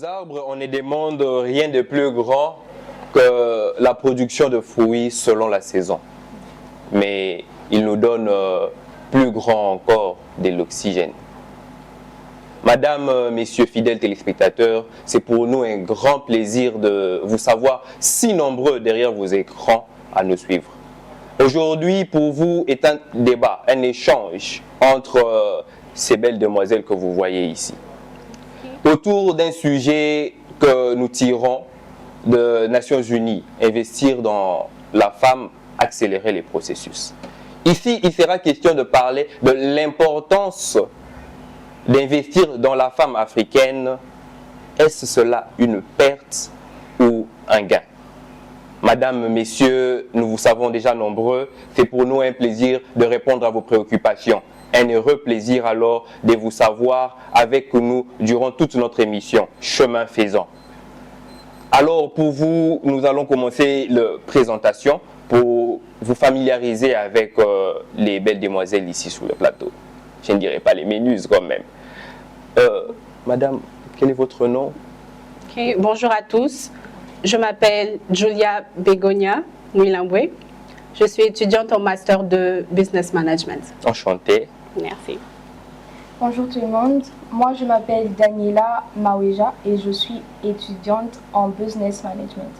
aux arbres, on ne demande rien de plus grand que la production de fruits selon la saison. Mais il nous donne plus grand encore de l'oxygène. Madame, messieurs, fidèles téléspectateurs, c'est pour nous un grand plaisir de vous savoir si nombreux derrière vos écrans à nous suivre. Aujourd'hui, pour vous, est un débat, un échange entre ces belles demoiselles que vous voyez ici. Autour d'un sujet que nous tirons de Nations Unies, investir dans la femme, accélérer les processus. Ici, il sera question de parler de l'importance d'investir dans la femme africaine. Est-ce cela une perte ou un gain? Madame, messieurs, nous vous savons déjà nombreux, c'est pour nous un plaisir de répondre à vos préoccupations. Un heureux plaisir alors de vous savoir avec nous durant toute notre émission, chemin faisant. Alors pour vous, nous allons commencer la présentation pour vous familiariser avec les belles demoiselles ici sur le plateau. Je ne dirais pas les ménuses quand même. Madame, quel est votre nom? Okay. Bonjour à tous, je m'appelle Julia Begonia Mwilambwe. Je suis étudiante en master de Business Management. Enchantée. Merci. Bonjour tout le monde, moi je m'appelle Daniela Maweja et je suis étudiante en Business Management.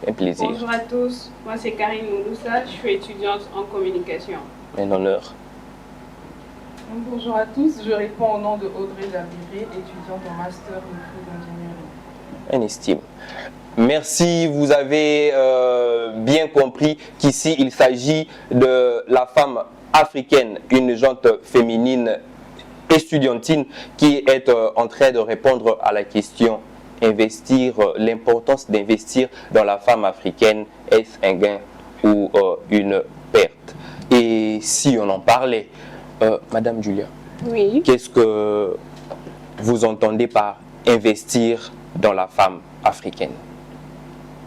Un plaisir. Bonjour à tous, moi c'est Karine Mouloussa, je suis étudiante en communication. Un honneur. Bonjour à tous, je réponds au nom de Audrey Jabiré, étudiante en master de food engineering. Un estime. Merci, vous avez bien compris qu'ici il s'agit de la femme africaine, une gente féminine estudiantine qui est en train de répondre à la question investir, l'importance d'investir dans la femme africaine, est-ce un gain ou une perte? Et si on en parlait, Madame Julia, Oui. qu'est-ce que vous entendez par investir dans la femme africaine?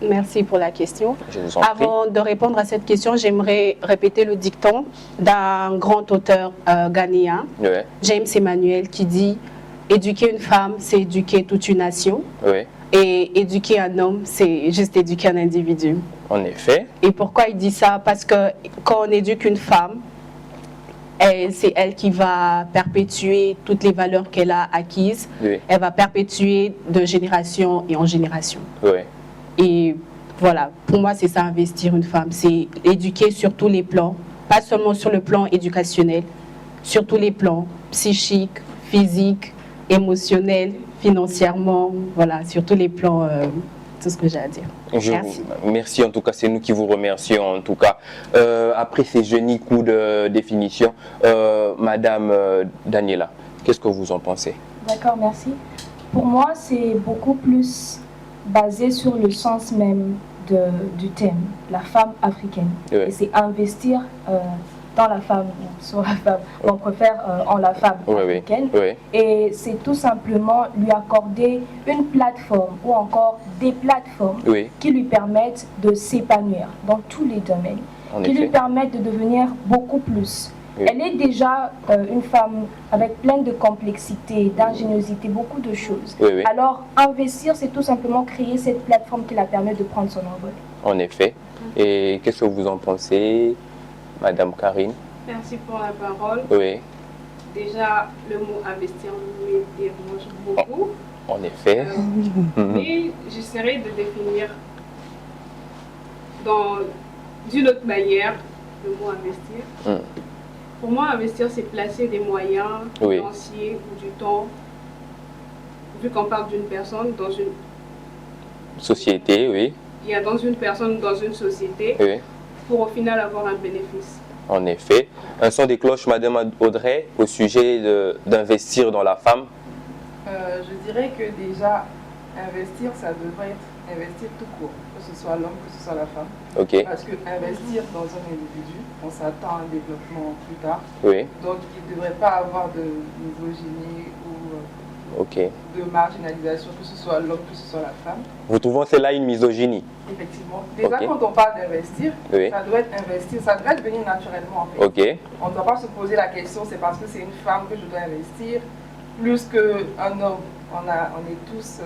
Merci pour la question. Je vous en prie. Avant de répondre à cette question, j'aimerais répéter le dicton d'un grand auteur ghanéen, Ouais. James Emmanuel, qui dit « Éduquer une femme, c'est éduquer toute une nation. Oui, Et éduquer un homme, c'est juste éduquer un individu. » en effet. Et pourquoi il dit ça? Parce que quand on éduque une femme, c'est elle qui va perpétuer toutes les valeurs qu'elle a acquises. Oui, Elle va perpétuer de génération en génération. oui. Et voilà, pour moi, c'est ça, investir une femme. C'est éduquer sur tous les plans, pas seulement sur le plan éducationnel, sur tous les plans, psychiques, physiques, émotionnels, financièrement, voilà, sur tous les plans, tout ce que j'ai à dire. Merci. Merci en tout cas, c'est nous qui vous remercions en tout cas. Après ces jolis coups de définition, Madame Daniela, qu'est-ce que vous en pensez? D'accord, merci. Pour moi, c'est beaucoup plus basé sur le sens même du thème, la femme africaine. Oui. Et c'est investir dans la femme, ou sur la femme. On préfère en la femme Oui, oui, africaine. oui. Et c'est tout simplement lui accorder une plateforme ou encore des plateformes Oui, qui lui permettent de s'épanouir dans tous les domaines, en qui lui effet. permettent de devenir beaucoup plus. Oui. Elle est déjà une femme avec plein de complexité, d'ingéniosité, beaucoup de choses. Oui, oui. Alors, investir, c'est tout simplement créer cette plateforme qui la permet de prendre son envol. En effet. Et qu'est-ce que vous en pensez, Madame Karine? Merci pour la parole. Oui, Déjà, le mot investir me dérange beaucoup. en effet. Mais j'essaierai de définir d'une autre manière le mot investir. Mm. Pour moi, investir, c'est placer des moyens Oui. financiers ou du temps, vu qu'on parle d'une personne dans une... Société, oui, Il y a dans une personne, dans une société, oui, pour au final avoir un bénéfice. en effet. Un son des cloches, Madame Audrey, au sujet d'investir dans la femme. Je dirais que déjà, investir, ça devrait être investir tout court, que ce soit l'homme, que ce soit la femme. Ok, Parce que investir dans un individu, on s'attend à un développement plus tard. oui, Donc il ne devrait pas avoir de misogynie ou ok. de marginalisation, que ce soit l'homme, que ce soit la femme. Vous trouvez cela une misogynie? Effectivement. Déjà, Ok. quand on parle d'investir, Oui. ça doit être investir, ça devrait venir naturellement en fait. Ok, On ne doit pas se poser la question, c'est parce que c'est une femme que je dois investir. plus qu'un homme. On est tous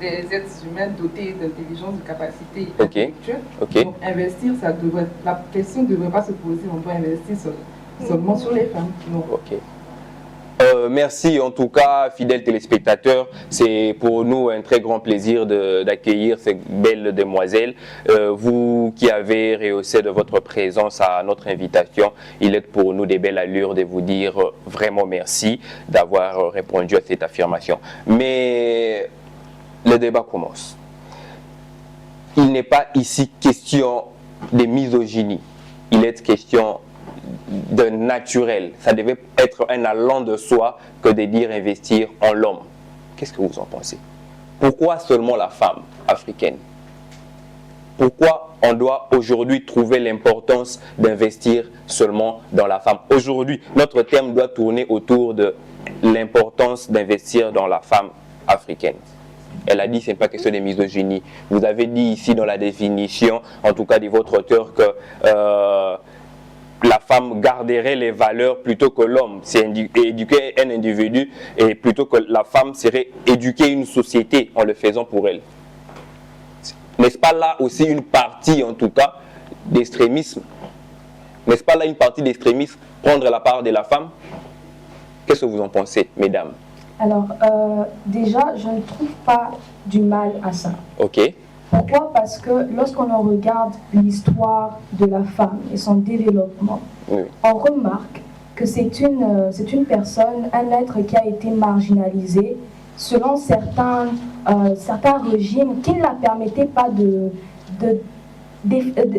des êtres humains dotés d'intelligence, de capacités intellectuelles. Donc investir, la question ne devrait pas se poser, on doit investir seulement sur les femmes. Non. Merci en tout cas, fidèles téléspectateurs. C'est pour nous un très grand plaisir d'accueillir ces belles demoiselles. Vous qui avez rehaussé de votre présence à notre invitation, il est pour nous des belles allures de vous dire vraiment merci d'avoir répondu à cette affirmation. Mais le débat commence. Il n'est pas ici question de misogynie. Il est question de naturel. Ça devait être un allant de soi que de dire investir en l'homme. Qu'est-ce que vous en pensez? Pourquoi seulement la femme africaine? Pourquoi on doit aujourd'hui trouver l'importance d'investir seulement dans la femme? Aujourd'hui, notre thème doit tourner autour de l'importance d'investir dans la femme africaine. Elle a dit que ce n'est pas question de misogynie. Vous avez dit ici dans la définition, en tout cas de votre auteur, que la femme garderait les valeurs plutôt que l'homme. C'est éduquer un individu et plutôt que la femme serait éduquer une société en le faisant pour elle. N'est-ce pas là aussi une partie, en tout cas, d'extrémisme? N'est-ce pas là une partie d'extrémisme, prendre la part de la femme? Qu'est-ce que vous en pensez, mesdames? Alors, déjà, je ne trouve pas du mal à ça. Ok. Pourquoi? Parce que lorsqu'on regarde l'histoire de la femme et son développement, on remarque que c'est une personne, un être qui a été marginalisé selon certains régimes qui ne la permettaient pas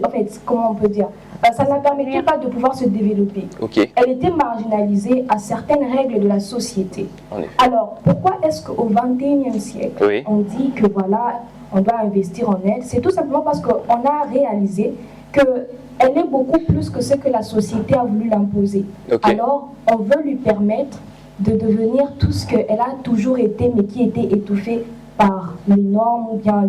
en fait, comment on peut dire, ça ne la permettait pas de pouvoir se développer. Elle était marginalisée à certaines règles de la société. Alors, pourquoi est-ce qu'au XXIe siècle, on dit que voilà, on doit investir en elle? C'est tout simplement parce qu'on a réalisé qu'elle est beaucoup plus que ce que la société a voulu l'imposer. Alors, on veut lui permettre de devenir tout ce qu'elle a toujours été, mais qui était étouffée par les normes ou bien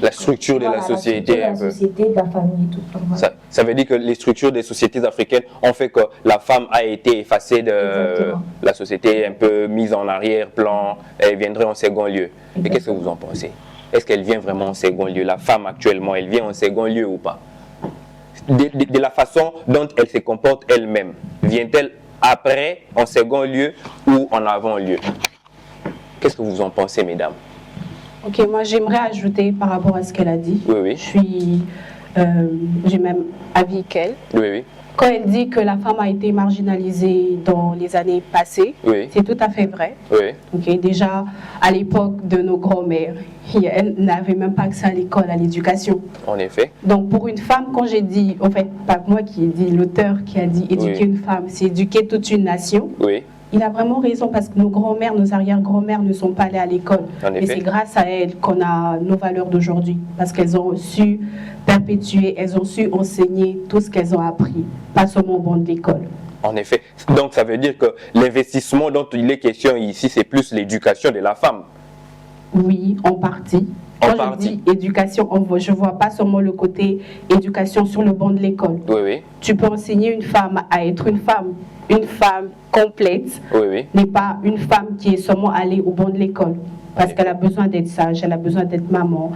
la structure de la société, de la famille et tout. Voilà. Ça veut dire que les structures des sociétés africaines ont fait que la femme a été effacée de la société, un peu mise en arrière-plan, elle viendrait en second lieu. Et qu'est-ce que vous en pensez? Est-ce qu'elle vient vraiment en second lieu? La femme actuellement, elle vient en second lieu ou pas? De la façon dont elle se comporte elle-même, vient-elle après, en second lieu ou en avant-lieu? Qu'est-ce que vous en pensez, mesdames? Ok, moi j'aimerais ajouter par rapport à ce qu'elle a dit. J'ai même avis qu'elle. Quand elle dit que la femme a été marginalisée dans les années passées, c'est tout à fait vrai. Déjà, à l'époque de nos grands-mères, elles n'avaient même pas accès à l'école, à l'éducation. En effet. Donc pour une femme, quand j'ai dit, en fait, pas moi qui ai dit, l'auteur qui a dit éduquer une femme, c'est éduquer toute une nation. Il a vraiment raison parce que nos grands-mères, nos arrière-grands-mères ne sont pas allées à l'école. Et c'est grâce à elles qu'on a nos valeurs d'aujourd'hui. Parce qu'elles ont su perpétuer, elles ont su enseigner tout ce qu'elles ont appris, pas seulement au banc de l'école. En effet. Donc ça veut dire que l'investissement dont il est question ici, c'est plus l'éducation de la femme. Oui, en partie. Quand je dis éducation, je ne vois pas seulement le côté éducation sur le banc de l'école. Tu peux enseigner une femme à être une femme. Une femme complète n'est pas une femme qui est seulement allée au banc de l'école. Parce qu'elle a besoin d'être sage, elle a besoin d'être maman.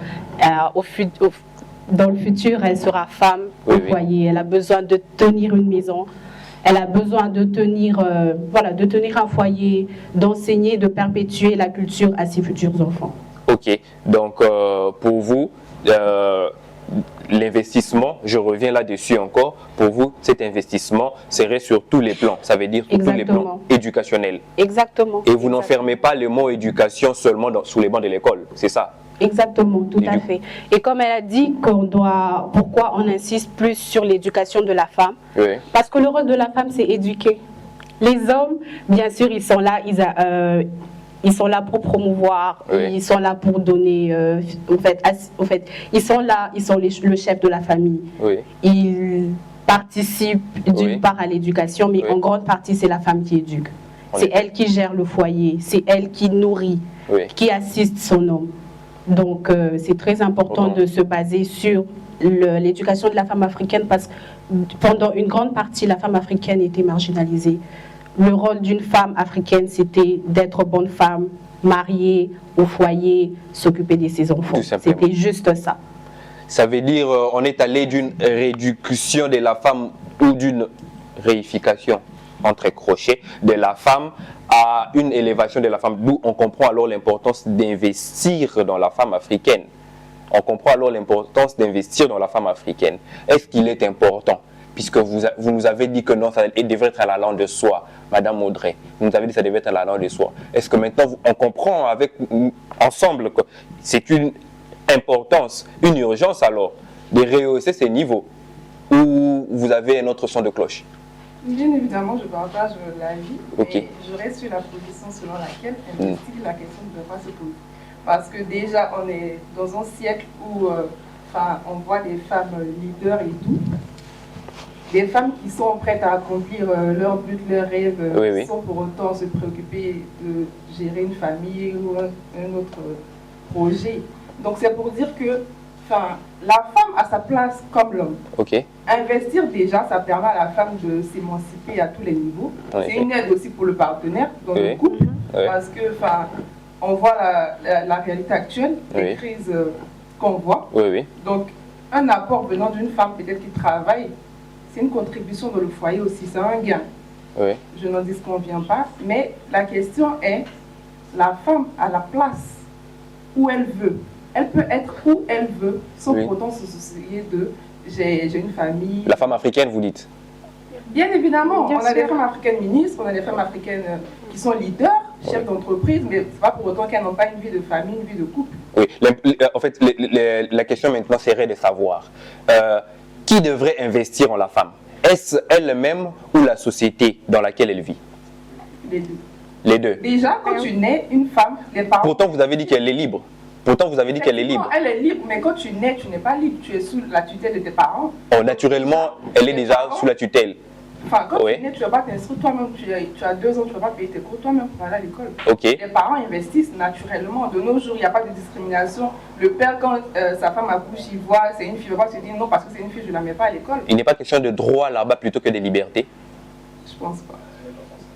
Dans le futur, elle sera femme au foyer. Elle a besoin de tenir une maison. Elle a besoin de tenir, de tenir un foyer, d'enseigner, de perpétuer la culture à ses futurs enfants. Ok, donc pour vous, l'investissement, je reviens là-dessus encore, pour vous, cet investissement serait sur tous les plans, ça veut dire sur tous les plans éducationnels. Exactement. Et vous n'enfermez pas le mot éducation seulement sous les bancs de l'école, c'est ça? Exactement, tout à fait. Et comme elle a dit pourquoi on insiste plus sur l'éducation de la femme? Parce que le rôle de la femme, c'est éduquer. Les hommes, bien sûr, ils sont là, ils sont là pour promouvoir, ils sont là pour donner, en fait, ils sont là, ils sont le chef de la famille. Ils participent d'une part à l'éducation, mais en grande partie, c'est la femme qui éduque. C'est elle qui gère le foyer, c'est elle qui nourrit, qui assiste son homme. Donc, c'est très important de se baser sur l'éducation de la femme africaine parce que pendant une grande partie, la femme africaine était marginalisée. le rôle d'une femme africaine, c'était d'être bonne femme, mariée, au foyer, s'occuper de ses enfants. C'était juste ça. Ça veut dire on est allé d'une réduction de la femme ou d'une réification, entre crochets, de la femme à une élévation de la femme. D'où on comprend alors l'importance d'investir dans la femme africaine. On comprend alors l'importance d'investir dans la femme africaine. Est-ce qu'il est important? Puisque vous nous avez dit que non, ça devrait être à la langue de soi, Madame Audrey. Vous nous avez dit que ça devait être à la langue de soi. Est-ce que maintenant, on comprend ensemble que c'est une importance, une urgence alors, de rehausser ces niveaux? Ou vous avez un autre son de cloche? Bien évidemment, je partage l'avis, mais je reste sur la position selon laquelle investir la question ne doit pas se poser. Parce que déjà, on est dans un siècle où on voit des femmes leaders et tout. Des femmes qui sont prêtes à accomplir leur but, leurs rêves, sans pour autant se préoccuper de gérer une famille ou un autre projet. Donc c'est pour dire que la femme a sa place comme l'homme. Investir déjà, ça permet à la femme de s'émanciper à tous les niveaux. C'est une aide aussi pour le partenaire dans le couple, parce que on voit la réalité actuelle, les crises qu'on voit. Donc un apport venant d'une femme peut-être qui travaille, c'est une contribution dans le foyer aussi, c'est un gain. Je n'en disconviens pas, mais la question est, la femme a la place où elle veut. Elle peut être où elle veut, sans pour autant se soucier de j'ai une famille. La femme africaine, vous dites? Bien évidemment, on a des femmes africaines ministres, on a des femmes africaines qui sont leaders, chefs d'entreprise, mais ce n'est pas pour autant qu'elles n'ont pas une vie de famille, une vie de couple. Oui, en fait, la question maintenant serait de savoir qui devrait investir en la femme? Est-ce elle-même ou la société dans laquelle elle vit? Les deux. Les deux. Déjà, quand tu nais, une femme, les parents... Pourtant, vous avez dit qu'elle est libre. Pourtant, vous avez dit qu'elle est libre. Elle est libre, mais quand tu nais, tu n'es pas libre. Tu es sous la tutelle de tes parents. Oh, naturellement, elle est déjà sous la tutelle. Enfin, quand tu es né, tu ne vas pas t'inscrire toi-même. Tu as 2 ans, tu ne vas pas payer tes cours toi-même pour aller à l'école. Les parents investissent naturellement. De nos jours, il n'y a pas de discrimination. Le père, quand sa femme accouche, il voit, c'est une fille, il va pas se dire non, parce que c'est une fille, je ne la mets pas à l'école. Il n'est pas question de droit là-bas plutôt que de liberté? Je pense pas.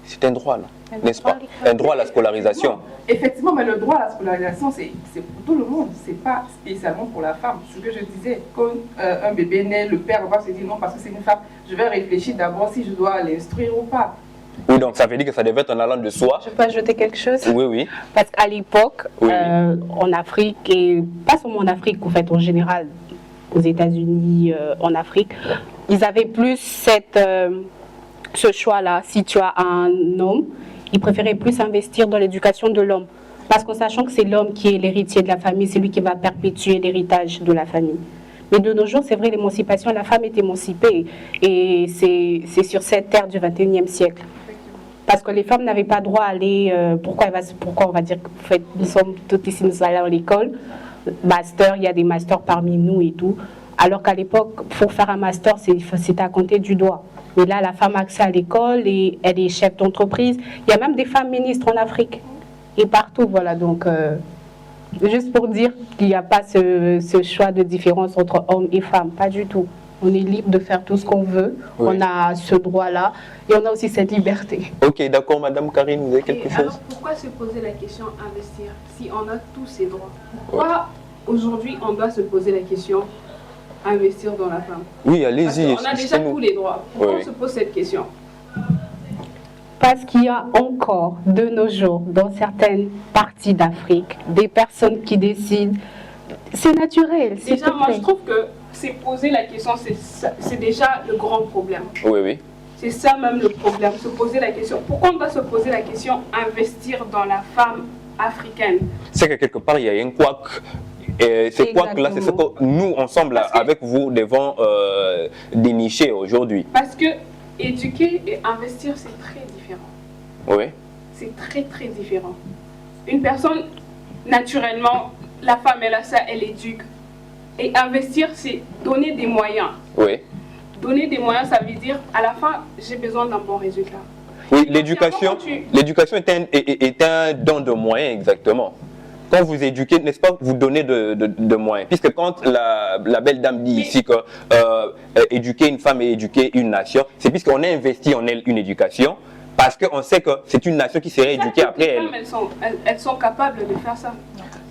C'est un droit, là, n'est-ce pas? Un droit à la scolarisation. Effectivement, mais le droit à la scolarisation, c'est pour tout le monde. Ce n'est pas spécialement pour la femme. Ce que je disais, quand un bébé naît, le père va se dire non, parce que c'est une femme, je vais réfléchir d'abord si je dois l'instruire ou pas. Oui, donc ça veut dire que ça devait être en allant de soi. Je peux ajouter quelque chose? Oui, oui. Parce qu'à l'époque, en Afrique, et pas seulement en Afrique, en fait, en général, aux États-Unis, en Afrique, ils avaient plus ce choix-là. Si tu as un homme, ils préféraient plus investir dans l'éducation de l'homme. Parce qu'en sachant que c'est l'homme qui est l'héritier de la famille, c'est lui qui va perpétuer l'héritage de la famille. Mais de nos jours, c'est vrai, l'émancipation, la femme est émancipée. Et c'est sur cette terre du 21e siècle. Parce que les femmes n'avaient pas droit à aller... pourquoi on va dire que nous sommes toutes ici, nous allons à l'école. Master, il y a des masters parmi nous et tout. Alors qu'à l'époque, pour faire un master, c'était à compter du doigt. Mais là, la femme a accès à l'école et elle est chef d'entreprise. Il y a même des femmes ministres en Afrique. Et partout, voilà. Donc, juste pour dire qu'il n'y a pas ce choix de différence entre hommes et femmes. Pas du tout. On est libre de faire tout ce qu'on veut. Oui. On a ce droit-là. Et on a aussi cette liberté. Ok, d'accord. Madame Karine, vous avez quelque chose? Alors, pourquoi se poser la question investir si on a tous ces droits? Pourquoi aujourd'hui on doit se poser la question investir dans la femme? Oui, allez-y. On a déjà tous les droits. Pourquoi on se pose cette question? Parce qu'il y a encore, de nos jours, dans certaines parties d'Afrique, des personnes qui décident. C'est naturel. Déjà, moi, je trouve que c'est poser la question, c'est déjà le grand problème. Oui, oui. C'est ça même le problème, se poser la question. Pourquoi on doit se poser la question investir dans la femme africaine? C'est que quelque part, il y a un couac. C'est quoi que là, c'est ce que nous, ensemble, avec vous, devons dénicher aujourd'hui. Parce que éduquer et investir, c'est très différent. Oui. C'est très, très différent. Une personne, naturellement, la femme, elle a ça, elle éduque. Et investir, c'est donner des moyens. Oui. Donner des moyens, ça veut dire, à la fin, j'ai besoin d'un bon résultat. Oui, l'éducation est un don de moyens, exactement. Quand vous éduquez, n'est-ce pas, vous donnez de moyens. Puisque quand la belle dame dit ici que éduquer une femme et éduquer une nation, c'est puisqu'on a investi en elle une éducation, Parce qu'on sait que c'est une nation qui serait éduquée après elle. Elles sont capables de faire ça.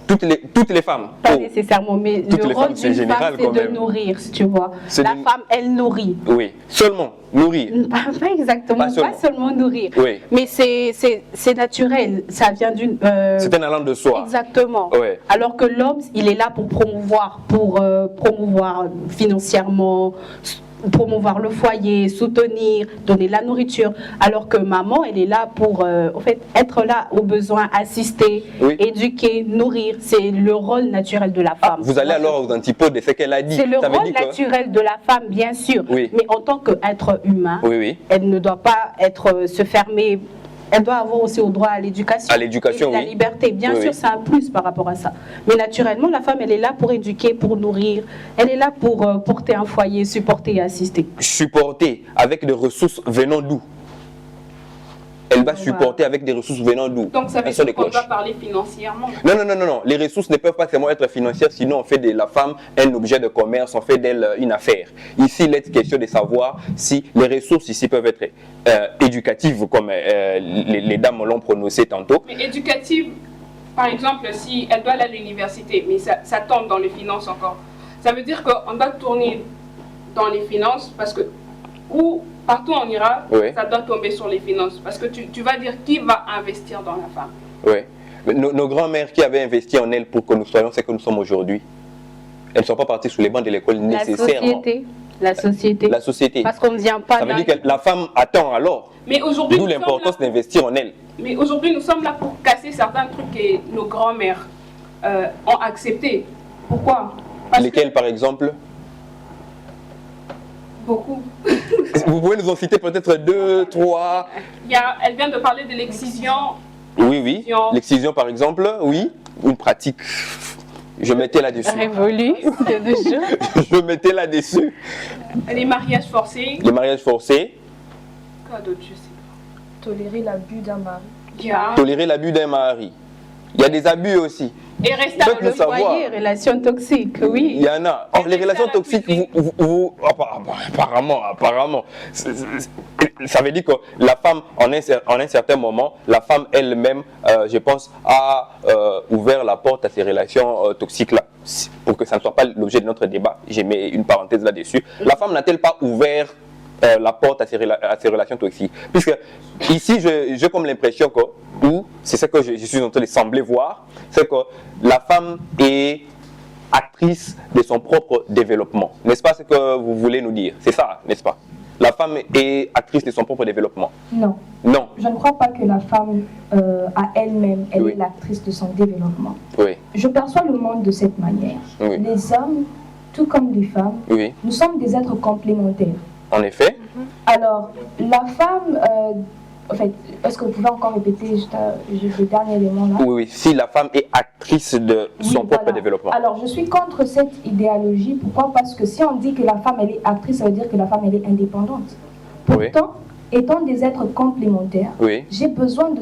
Toutes les femmes. Pas nécessairement, mais le rôle d'une femme, c'est de nourrir, tu vois. La femme, elle nourrit. Oui, seulement nourrir. Pas exactement, pas seulement nourrir. Oui. Mais c'est naturel, ça vient d'une... c'est un allant de soi. Exactement. Oui. Alors que l'homme, il est là pour promouvoir financièrement, promouvoir le foyer, soutenir, donner la nourriture, alors que maman, elle est là pour en fait, être là aux besoins, assister, éduquer, nourrir. C'est le rôle naturel de la femme. Vous allez alors aux antipodes de ce qu'elle a dit. C'est le rôle naturel de la femme, bien sûr, mais en tant qu'être humain, elle ne doit pas se fermer. Elle doit avoir aussi au droit à l'éducation. À l'éducation, la liberté, bien sûr, c'est un plus par rapport à ça. Mais naturellement, la femme, elle est là pour éduquer, pour nourrir. Elle est là pour porter un foyer, supporter et assister. Supporter avec des ressources venant d'où? Elle va supporter avec des ressources venant d'où? Donc ça veut dire qu'on doit parler financièrement. Non. Les ressources ne peuvent pas seulement être financières, sinon on fait de la femme un objet de commerce, on fait d'elle une affaire. Ici, il est question de savoir si les ressources ici peuvent être éducatives, comme les dames l'ont prononcé tantôt. Mais éducatives, par exemple, si elle doit aller à l'université, mais ça tombe dans les finances encore. Ça veut dire qu'on doit tourner dans les finances parce que partout on ira, ça doit tomber sur les finances. Parce que tu vas dire qui va investir dans la femme. Oui. Nos grands-mères qui avaient investi en elles pour que nous soyons ce que nous sommes aujourd'hui, elles ne sont pas parties sous les bancs de l'école nécessairement. La société. Parce qu'on ne vient pas... Ça veut dire que la femme attend alors. Mais aujourd'hui, d'où l'importance d'investir en elle. Mais aujourd'hui, nous sommes là pour casser certains trucs que nos grands-mères ont acceptés. Pourquoi? Lesquels, par exemple? Beaucoup. Vous pouvez nous en citer peut-être 2, 3. Elle vient de parler de l'excision. Oui. L'excision, par exemple, oui. Une pratique. Je mettais là-dessus. Révolue, c'est de jeu. Je mettais là-dessus. Les mariages forcés. Les mariages forcés. Quoi d'autre, je sais pas. Tolérer l'abus d'un mari. Tolérer l'abus d'un mari. Il y a des abus aussi. Et rester dans le foyer, relations toxiques, oui. Il y en a. Les relations toxiques, apparemment, ça veut dire que la femme, en un certain moment, la femme elle-même, je pense, a ouvert la porte à ces relations toxiques-là. Pour que ça ne soit pas l'objet de notre débat, j'ai mis une parenthèse là-dessus. La femme n'a-t-elle pas ouvert la porte à ces relations toxiques? Puisque ici, j'ai comme l'impression que, ou c'est ce que je suis en train de sembler voir, c'est que la femme est actrice de son propre développement. N'est-ce pas ce que vous voulez nous dire? C'est ça, n'est-ce pas? La femme est actrice de son propre développement. Non. Non. Je ne crois pas que la femme, à elle-même, elle est l'actrice de son développement. Oui. Je perçois le monde de cette manière. Oui. Les hommes, tout comme les femmes, nous sommes des êtres complémentaires. En effet. Alors, la femme, en fait, est-ce que vous pouvez encore répéter juste le dernier élément là? Oui, si la femme est actrice de son propre développement. Alors, je suis contre cette idéologie. Pourquoi? Parce que si on dit que la femme, elle est actrice, ça veut dire que la femme, elle est indépendante. Pourtant, étant des êtres complémentaires, j'ai besoin de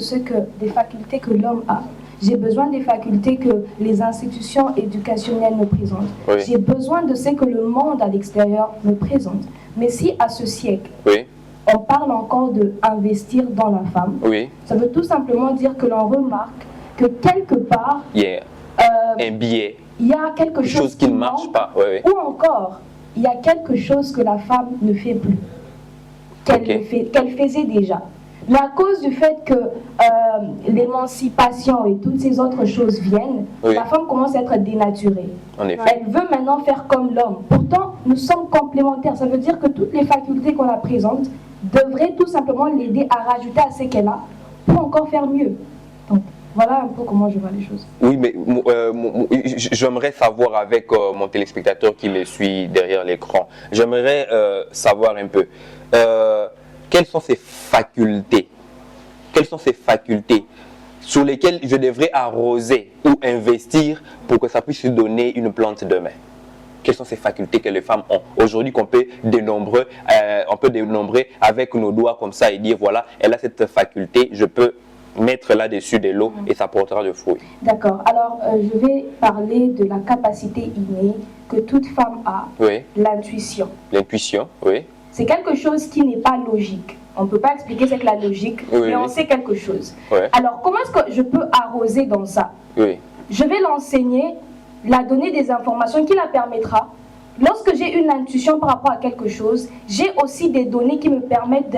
des facultés que l'homme a. J'ai besoin des facultés que les institutions éducationnelles me présentent. J'ai besoin de ce que le monde à l'extérieur me présente. Mais si à ce siècle, on parle encore d'investir dans la femme, ça veut tout simplement dire que l'on remarque que quelque part, un biais, il y a quelque chose qui ne marche pas. Ou encore, il y a quelque chose que la femme ne fait plus, qu'elle faisait déjà. Mais à cause du fait que l'émancipation et toutes ces autres choses viennent, la femme commence à être dénaturée. Elle veut maintenant faire comme l'homme. Pourtant, nous sommes complémentaires. Ça veut dire que toutes les facultés qu'on la présente devraient tout simplement l'aider à rajouter à ce qu'elle a pour encore faire mieux. Donc, voilà un peu comment je vois les choses. Oui, mais j'aimerais savoir avec mon téléspectateur qui me suit derrière l'écran, j'aimerais savoir un peu... quelles sont ces facultés? Quelles sont ces facultés sur lesquelles je devrais arroser ou investir pour que ça puisse donner une plante demain? Quelles sont ces facultés que les femmes ont aujourd'hui qu'on peut dénombrer, avec nos doigts comme ça et dire voilà, elle a cette faculté, je peux mettre là-dessus de l'eau et ça portera de fruits. D'accord. Alors, je vais parler de la capacité innée que toute femme a, l'intuition. L'intuition, oui. C'est quelque chose qui n'est pas logique. On ne peut pas expliquer c'est que la logique, mais on sait quelque chose. Alors, comment est-ce que je peux arroser dans ça? Je vais l'enseigner, la donner des informations qui la permettra. Lorsque j'ai une intuition par rapport à quelque chose, j'ai aussi des données qui me permettent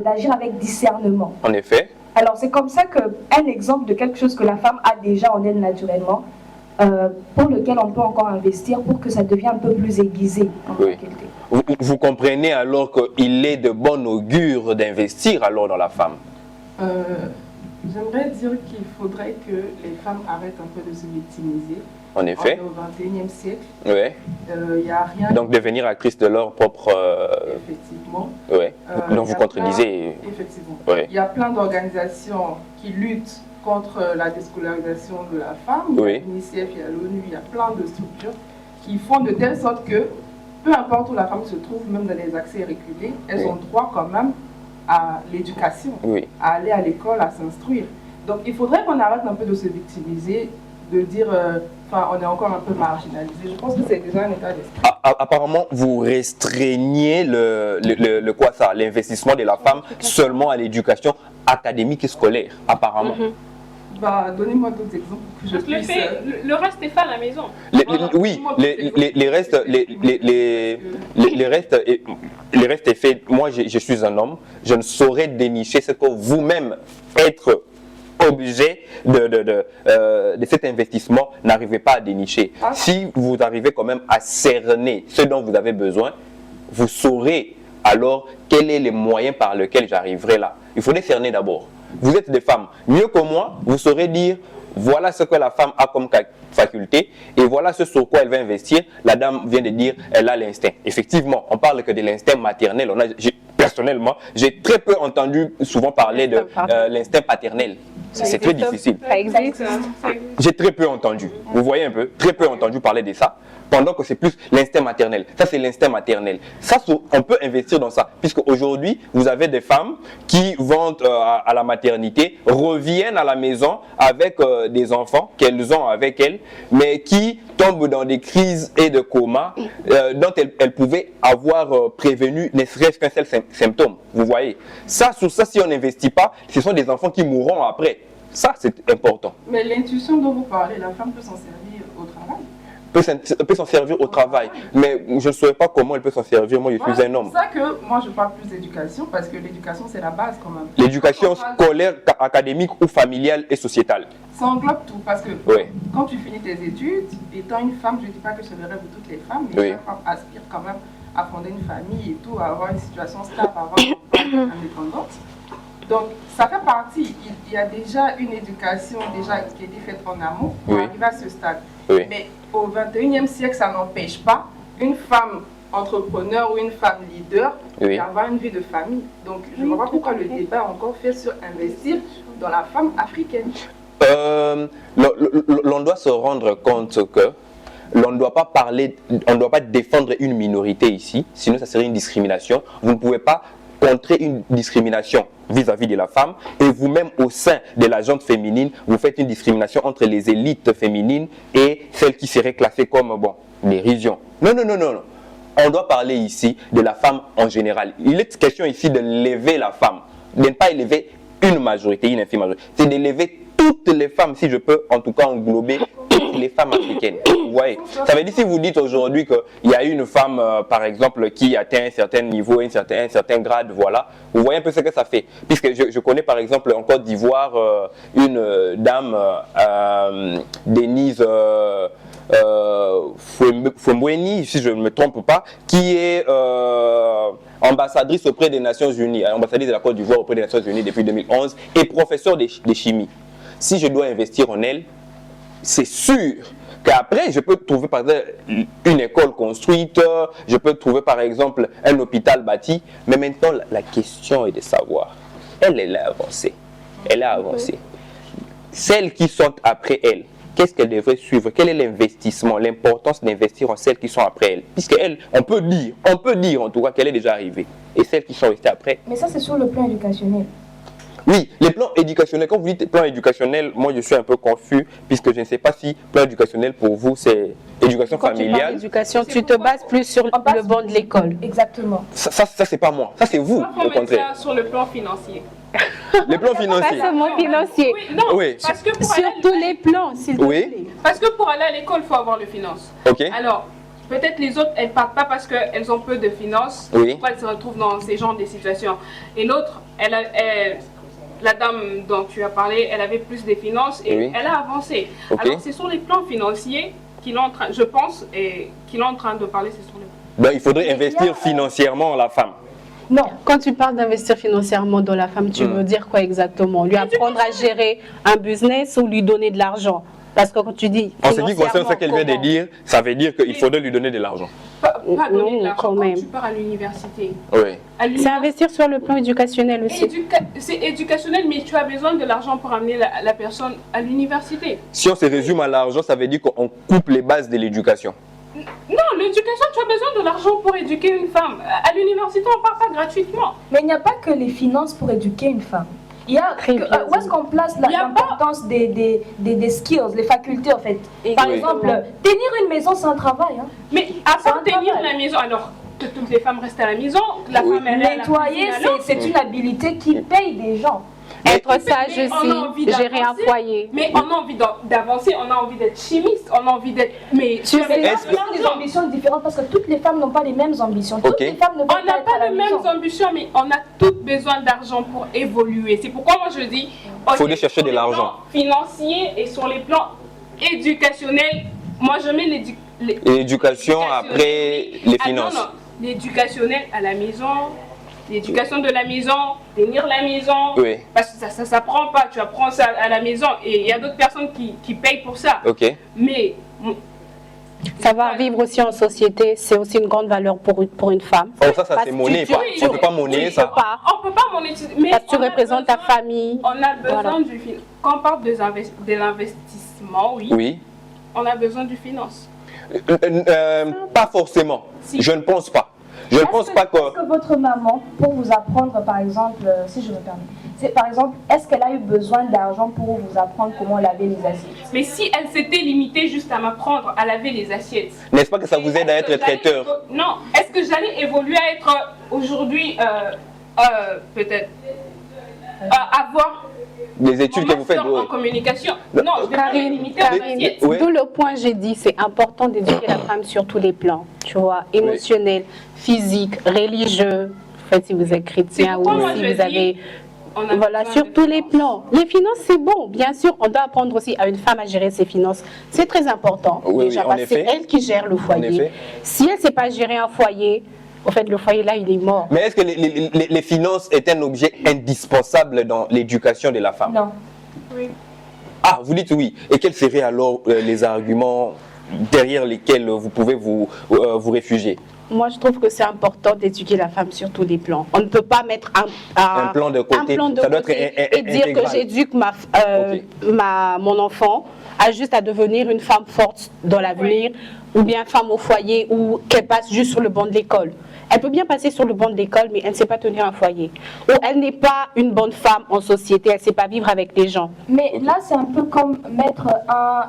d'agir avec discernement. En effet. Alors, c'est comme ça qu'un exemple de quelque chose que la femme a déjà en elle naturellement, pour lequel on peut encore investir pour que ça devienne un peu plus aiguisé en faculté. Vous comprenez alors qu'il est de bon augure d'investir alors dans la femme? J'aimerais dire qu'il faudrait que les femmes arrêtent un peu de se victimiser. En effet. Au XXIe siècle. Oui. Y a rien. Donc devenir actrice de leur propre... Effectivement. Oui. Donc vous contredisez. Effectivement. Il y a plein d'organisations qui luttent contre la déscolarisation de la femme. Il y a l'UNICEF, il y a l'ONU, il y a plein de structures qui font de telle sorte que, peu importe où la femme se trouve, même dans les accès reculés, elles ont droit quand même à l'éducation, à aller à l'école, à s'instruire. Donc il faudrait qu'on arrête un peu de se victimiser, de dire on est encore un peu marginalisé. Je pense que c'est déjà un état d'esprit. Apparemment, vous restreignez l'investissement de la femme seulement à l'éducation académique et scolaire, apparemment. Donnez-moi d'autres exemples que je puisse... Le reste est fait à la maison. Les restes est fait. Moi, je suis un homme. Je ne saurais dénicher ce que vous-même être objet de cet investissement n'arrivez pas à dénicher. Si vous arrivez quand même à cerner ce dont vous avez besoin, vous saurez alors quels sont les moyens par lesquels j'arriverai là. Il faudrait cerner d'abord. Vous êtes des femmes, mieux que moi, vous saurez dire voilà ce que la femme a comme faculté et voilà ce sur quoi elle va investir. La dame vient de dire elle a l'instinct. Effectivement, on parle que de l'instinct maternel. Personnellement, j'ai très peu entendu souvent parler de l'instinct paternel. C'est très difficile. Ça existe. J'ai très peu entendu. Vous voyez un peu, très peu entendu parler de ça. Pendant que c'est plus l'instinct maternel. Ça, c'est l'instinct maternel. Ça, on peut investir dans ça. Puisque aujourd'hui, vous avez des femmes qui vont à la maternité, reviennent à la maison avec des enfants qu'elles ont avec elles, mais qui tombent dans des crises et de coma dont elles pouvaient avoir prévenu ne serait-ce qu'un seul symptôme. Vous voyez. Ça, sur ça, si on n'investit pas, ce sont des enfants qui mourront après. Ça, c'est important. Mais l'intuition dont vous parlez, la femme peut s'en servir au travail. Peut s'en servir au travail, mais je ne saurais pas comment elle peut s'en servir. Moi, je suis un homme. C'est ça que moi, je parle plus d'éducation, parce que l'éducation, c'est la base quand même. L'éducation scolaire, académique ou familiale et sociétale. Ça englobe tout, parce que quand tu finis tes études, étant une femme, je ne dis pas que c'est le rêve de toutes les femmes, mais chaque femme aspire quand même à fonder une famille et tout, à avoir une situation stable, à avoir une femme indépendante. Donc, ça fait partie. Il y a déjà une éducation qui a été faite en amont pour arriver à ce stade. Mais au XXIe siècle, ça n'empêche pas une femme entrepreneur ou une femme leader d'avoir une vie de famille. Donc, je ne vois pas pourquoi le débat est encore fait sur investir dans la femme africaine. L'on doit se rendre compte que l'on ne doit pas parler, on ne doit pas défendre une minorité ici, sinon ça serait une discrimination. Vous ne pouvez pas contrer une discrimination vis-à-vis de la femme et vous-même au sein de la gente féminine, vous faites une discrimination entre les élites féminines et celles qui seraient classées comme les régions. Non. On doit parler ici de la femme en général. Il est question ici de lever la femme, de ne pas élever une majorité, une infime majorité. C'est d'élever toutes les femmes, si je peux en tout cas englober toutes les femmes africaines. Vous voyez, ça veut dire si vous dites aujourd'hui qu'il y a une femme, par exemple, qui atteint un certain niveau, un certain grade, voilà, vous voyez un peu ce que ça fait. Puisque je connais par exemple en Côte d'Ivoire une dame, Denise Fouemboueni, si je ne me trompe pas, qui est ambassadrice auprès des Nations Unies, ambassadrice de la Côte d'Ivoire auprès des Nations Unies depuis 2011 et professeure de chimie. Si je dois investir en elle, c'est sûr qu'après, je peux trouver par exemple une école construite, je peux trouver par exemple un hôpital bâti, mais maintenant la question est de savoir, elle a avancé, Celles qui sont après elle, qu'est-ce qu'elles devraient suivre? Quel est l'investissement, l'importance d'investir en celles qui sont après elle? Puisqu'elle, on peut dire en tout cas qu'elle est déjà arrivée. Et celles qui sont restées après. Mais ça, c'est sur le plan éducationnel. Oui, les plans éducationnels, quand vous dites plan éducationnel, moi je suis un peu confus puisque je ne sais pas si plan éducationnel pour vous c'est éducation familiale. Tu parles d'éducation, tu te bases plus sur le banc de l'école. Exactement. Ça c'est pas moi, ça c'est vous au contraire. Ça sur le plan financier. Le plan financier. Pas seulement financier. Oui, non, oui. parce que pour sur tous les plans, s'il te plaît. Parce que pour aller à l'école, il faut avoir le finance. Ok. Alors, peut-être les autres, elles ne partent pas parce qu'elles ont peu de finances. Oui. Pourquoi elles se retrouvent dans ces genres de situations. Et l'autre, la dame dont tu as parlé, elle avait plus de finances et elle a avancé. Okay. Alors, c'est sur les plans financiers qu'il est en train, je pense, et qu'il est en train de parler, c'est sur les plans. Ben, il faudrait investir financièrement la femme. Non, quand tu parles d'investir financièrement dans la femme, tu veux dire quoi exactement? Lui apprendre à gérer un business ou lui donner de l'argent? Parce que quand tu dis en ce qui concerne ce qu'elle vient de dire, ça veut dire qu'il faudrait lui donner de l'argent. Pas donner de l'argent quand même. Tu pars à l'université. Oui. C'est investir sur le plan éducationnel aussi. C'est éducationnel, mais tu as besoin de l'argent pour amener la personne à l'université. Si on se résume à l'argent, ça veut dire qu'on coupe les bases de l'éducation. Non, l'éducation, tu as besoin de l'argent pour éduquer une femme. À l'université, on ne part pas gratuitement. Mais il n'y a pas que les finances pour éduquer une femme. Il y a où est-ce qu'on place l'importance des skills, les facultés en fait. Par exemple, tenir une maison, c'est un travail. Hein. Mais à part tenir la maison, alors que toutes les femmes restent à la maison, la femme elle est nettoyer, c'est une habilité qui paye des gens. Être sage aussi, gérer un foyer. Mais on a envie d'avancer, on a envie d'être chimiste, on a envie d'être... Mais tu sais, des ambitions différentes parce que toutes les femmes n'ont pas les mêmes ambitions. Toutes les femmes ne on n'a pas les mêmes ambitions, mais on a toutes besoin d'argent pour évoluer. C'est pourquoi moi je dis... Il faut aller chercher de l'argent. Financier et sur les plans éducationnels, moi je mets l'éducation après les finances. Non, l'éducationnel à la maison... L'éducation de la maison, tenir la maison, parce que ça s'apprend pas, tu apprends ça à la maison et il y a d'autres personnes qui payent pour ça. Mais savoir vivre aussi en société, c'est aussi une grande valeur pour une femme. Oh, ça c'est monnaie, on ne peut pas monnayer ça. On ne peut pas monétiser, mais parce que tu représentes ta famille. On a besoin du financement. Quand on parle de l'investissement, oui, on a besoin du finance. Pas forcément, je ne pense pas. Je ne pense pas que... Est-ce que votre maman, pour vous apprendre, par exemple, si je me permets, par exemple, est-ce qu'elle a eu besoin d'argent pour vous apprendre comment laver les assiettes? Mais si elle s'était limitée juste à m'apprendre à laver les assiettes... N'est-ce pas que ça vous aide à être traiteur? Non. Est-ce que j'allais évoluer à être aujourd'hui, peut-être, avoir... Les études que vous faites en communication. Non, je vais pas me limiter à l'assiette. D'où le point j'ai dit, c'est important d'éduquer la femme sur tous les plans, tu vois, émotionnel, physique, religieux, en fait, si vous êtes chrétien ou si vous avez... Voilà, sur tous les plans. Les finances, c'est bon, bien sûr, on doit apprendre aussi à une femme à gérer ses finances. C'est très important, déjà, parce que c'est elle qui gère le foyer. Si elle ne sait pas gérer un foyer, en fait, le foyer là, il est mort. Mais est-ce que les finances est un objet indispensable dans l'éducation de la femme? Non. Oui. Ah, vous dites oui. Et quels seraient alors les arguments derrière lesquels vous pouvez vous réfugier? Moi, je trouve que c'est important d'éduquer la femme sur tous les plans. On ne peut pas mettre un plan de côté, ça doit être et dire que j'éduque mon enfant à devenir une femme forte dans l'avenir, ou bien femme au foyer, ou qu'elle passe juste sur le banc de l'école. Elle peut bien passer sur le banc de l'école, mais elle ne sait pas tenir un foyer. Ou elle n'est pas une bonne femme en société, elle ne sait pas vivre avec les gens. Mais là, c'est un peu comme mettre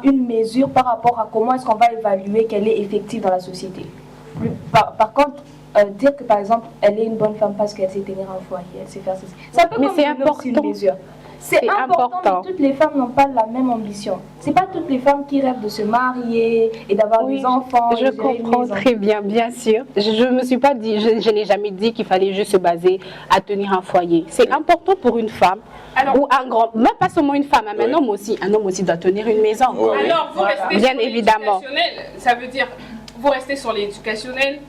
une mesure par rapport à comment est-ce qu'on va évaluer qu'elle est effective dans la société. Par contre, dire que par exemple, elle est une bonne femme parce qu'elle sait tenir un foyer, elle sait faire ceci. C'est un peu comme une mesure. C'est important, mais toutes les femmes n'ont pas la même ambition. C'est pas toutes les femmes qui rêvent de se marier et d'avoir des enfants. Je comprends très bien, bien sûr. Je me suis pas dit, je n'ai jamais dit qu'il fallait juste se baser à tenir un foyer. C'est important pour une femme ou un grand, même pas seulement une femme, un homme aussi. Un homme aussi doit tenir une maison. Alors vous restez bien sur évidemment. Ça veut dire vous restez sur l'éducationnel.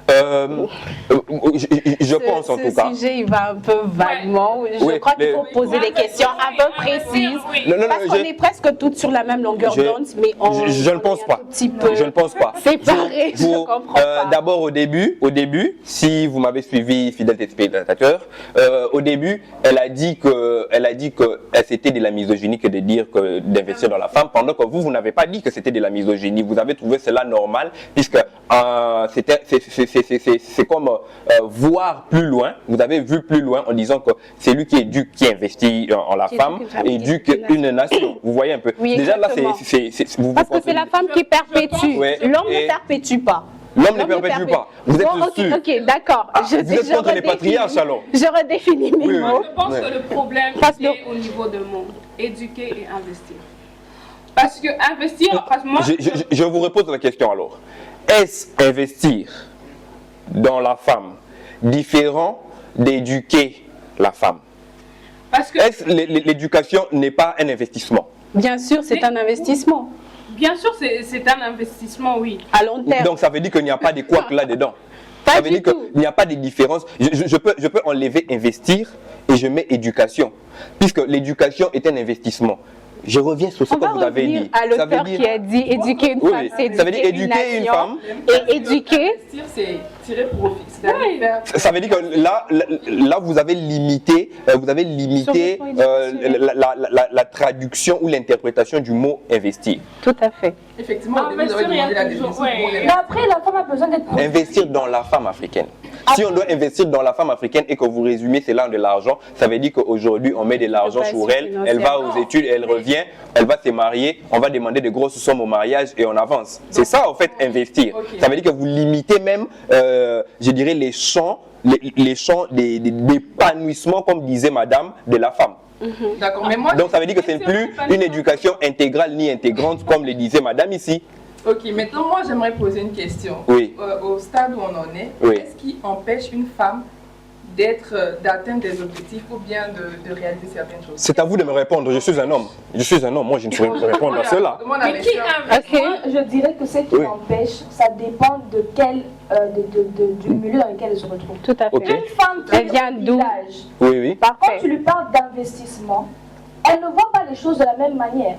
Je pense en tout cas. Ce sujet, il va un peu vaguement. Je crois qu'il faut poser des questions un peu précises. Parce qu'on est presque toutes sur la même longueur d'onde, mais je ne pense pas. Je ne pense pas. C'est pareil, je comprends pas. D'abord, au début, si vous m'avez suivi, fidèle téléspectateur, au début, elle a dit que c'était de la misogynie que de dire que d'investir dans la femme, pendant que vous n'avez pas dit que c'était de la misogynie. Vous avez trouvé cela normal, puisque c'était c'est comme voir plus loin. Vous avez vu plus loin en disant que c'est lui qui éduque, qui investit en la femme, éduque une nation. Vous voyez un peu. Oui, déjà là, parce que c'est la femme qui perpétue. L'homme ne perpétue pas. L'homme ne perpétue pas. Vous êtes sûr? Ok, d'accord. Vous êtes contre les patriarches alors? Je redéfinis mes mots. Je pense que le problème est au niveau de monde. Éduquer et investir. Parce que investir, moi... Je vous repose la question alors. Est-ce investir dans la femme différent d'éduquer la femme? Parce que l'éducation n'est pas un investissement? Bien sûr, c'est un investissement. Bien sûr, c'est un investissement, oui. À long terme. Donc ça veut dire qu'il n'y a pas de couacs là-dedans. Ça veut dire qu'il n'y a pas de différence. Je peux enlever investir et je mets éducation. Puisque l'éducation est un investissement. Je reviens sur ce que vous avez dit. À l'auteur qui a dit éduquer une femme, c'est ça veut dire éduquer une femme. Et éduquer, c'est tirer profit. Ça veut dire que là vous avez limité, la traduction ou l'interprétation du mot investir. Tout à fait. Effectivement, vous avez demandé la définition. Mais après, la femme a besoin d'être... Investir dans la femme africaine. Si on doit investir dans la femme africaine et que vous résumez c'est là de l'argent, ça veut dire qu'aujourd'hui on met de l'argent sur elle, elle va aux études, elle revient, elle va se marier, on va demander de grosses sommes au mariage et on avance. C'est ça en fait investir. Ça veut dire que vous limitez même, je dirais, les champs d'épanouissement, comme disait madame, de la femme. D'accord, mais moi... Donc ça veut dire que ce n'est plus une éducation intégrale ni intégrante comme le disait madame ici. Ok, maintenant moi j'aimerais poser une question. Oui. Au stade où on en est, qu'est-ce qui empêche une femme d'atteindre des objectifs ou bien de réaliser certaines choses? C'est à vous de me répondre, je suis un homme. Je suis un homme, moi je ne saurais pas répondre à cela. Mais qui investit? Moi, je dirais que ce qui l'empêche, ça dépend de du milieu dans lequel elle se retrouve. Tout à fait. Okay. Une femme qui vient du village, oui. Quand tu lui parles d'investissement, elle ne voit pas les choses de la même manière.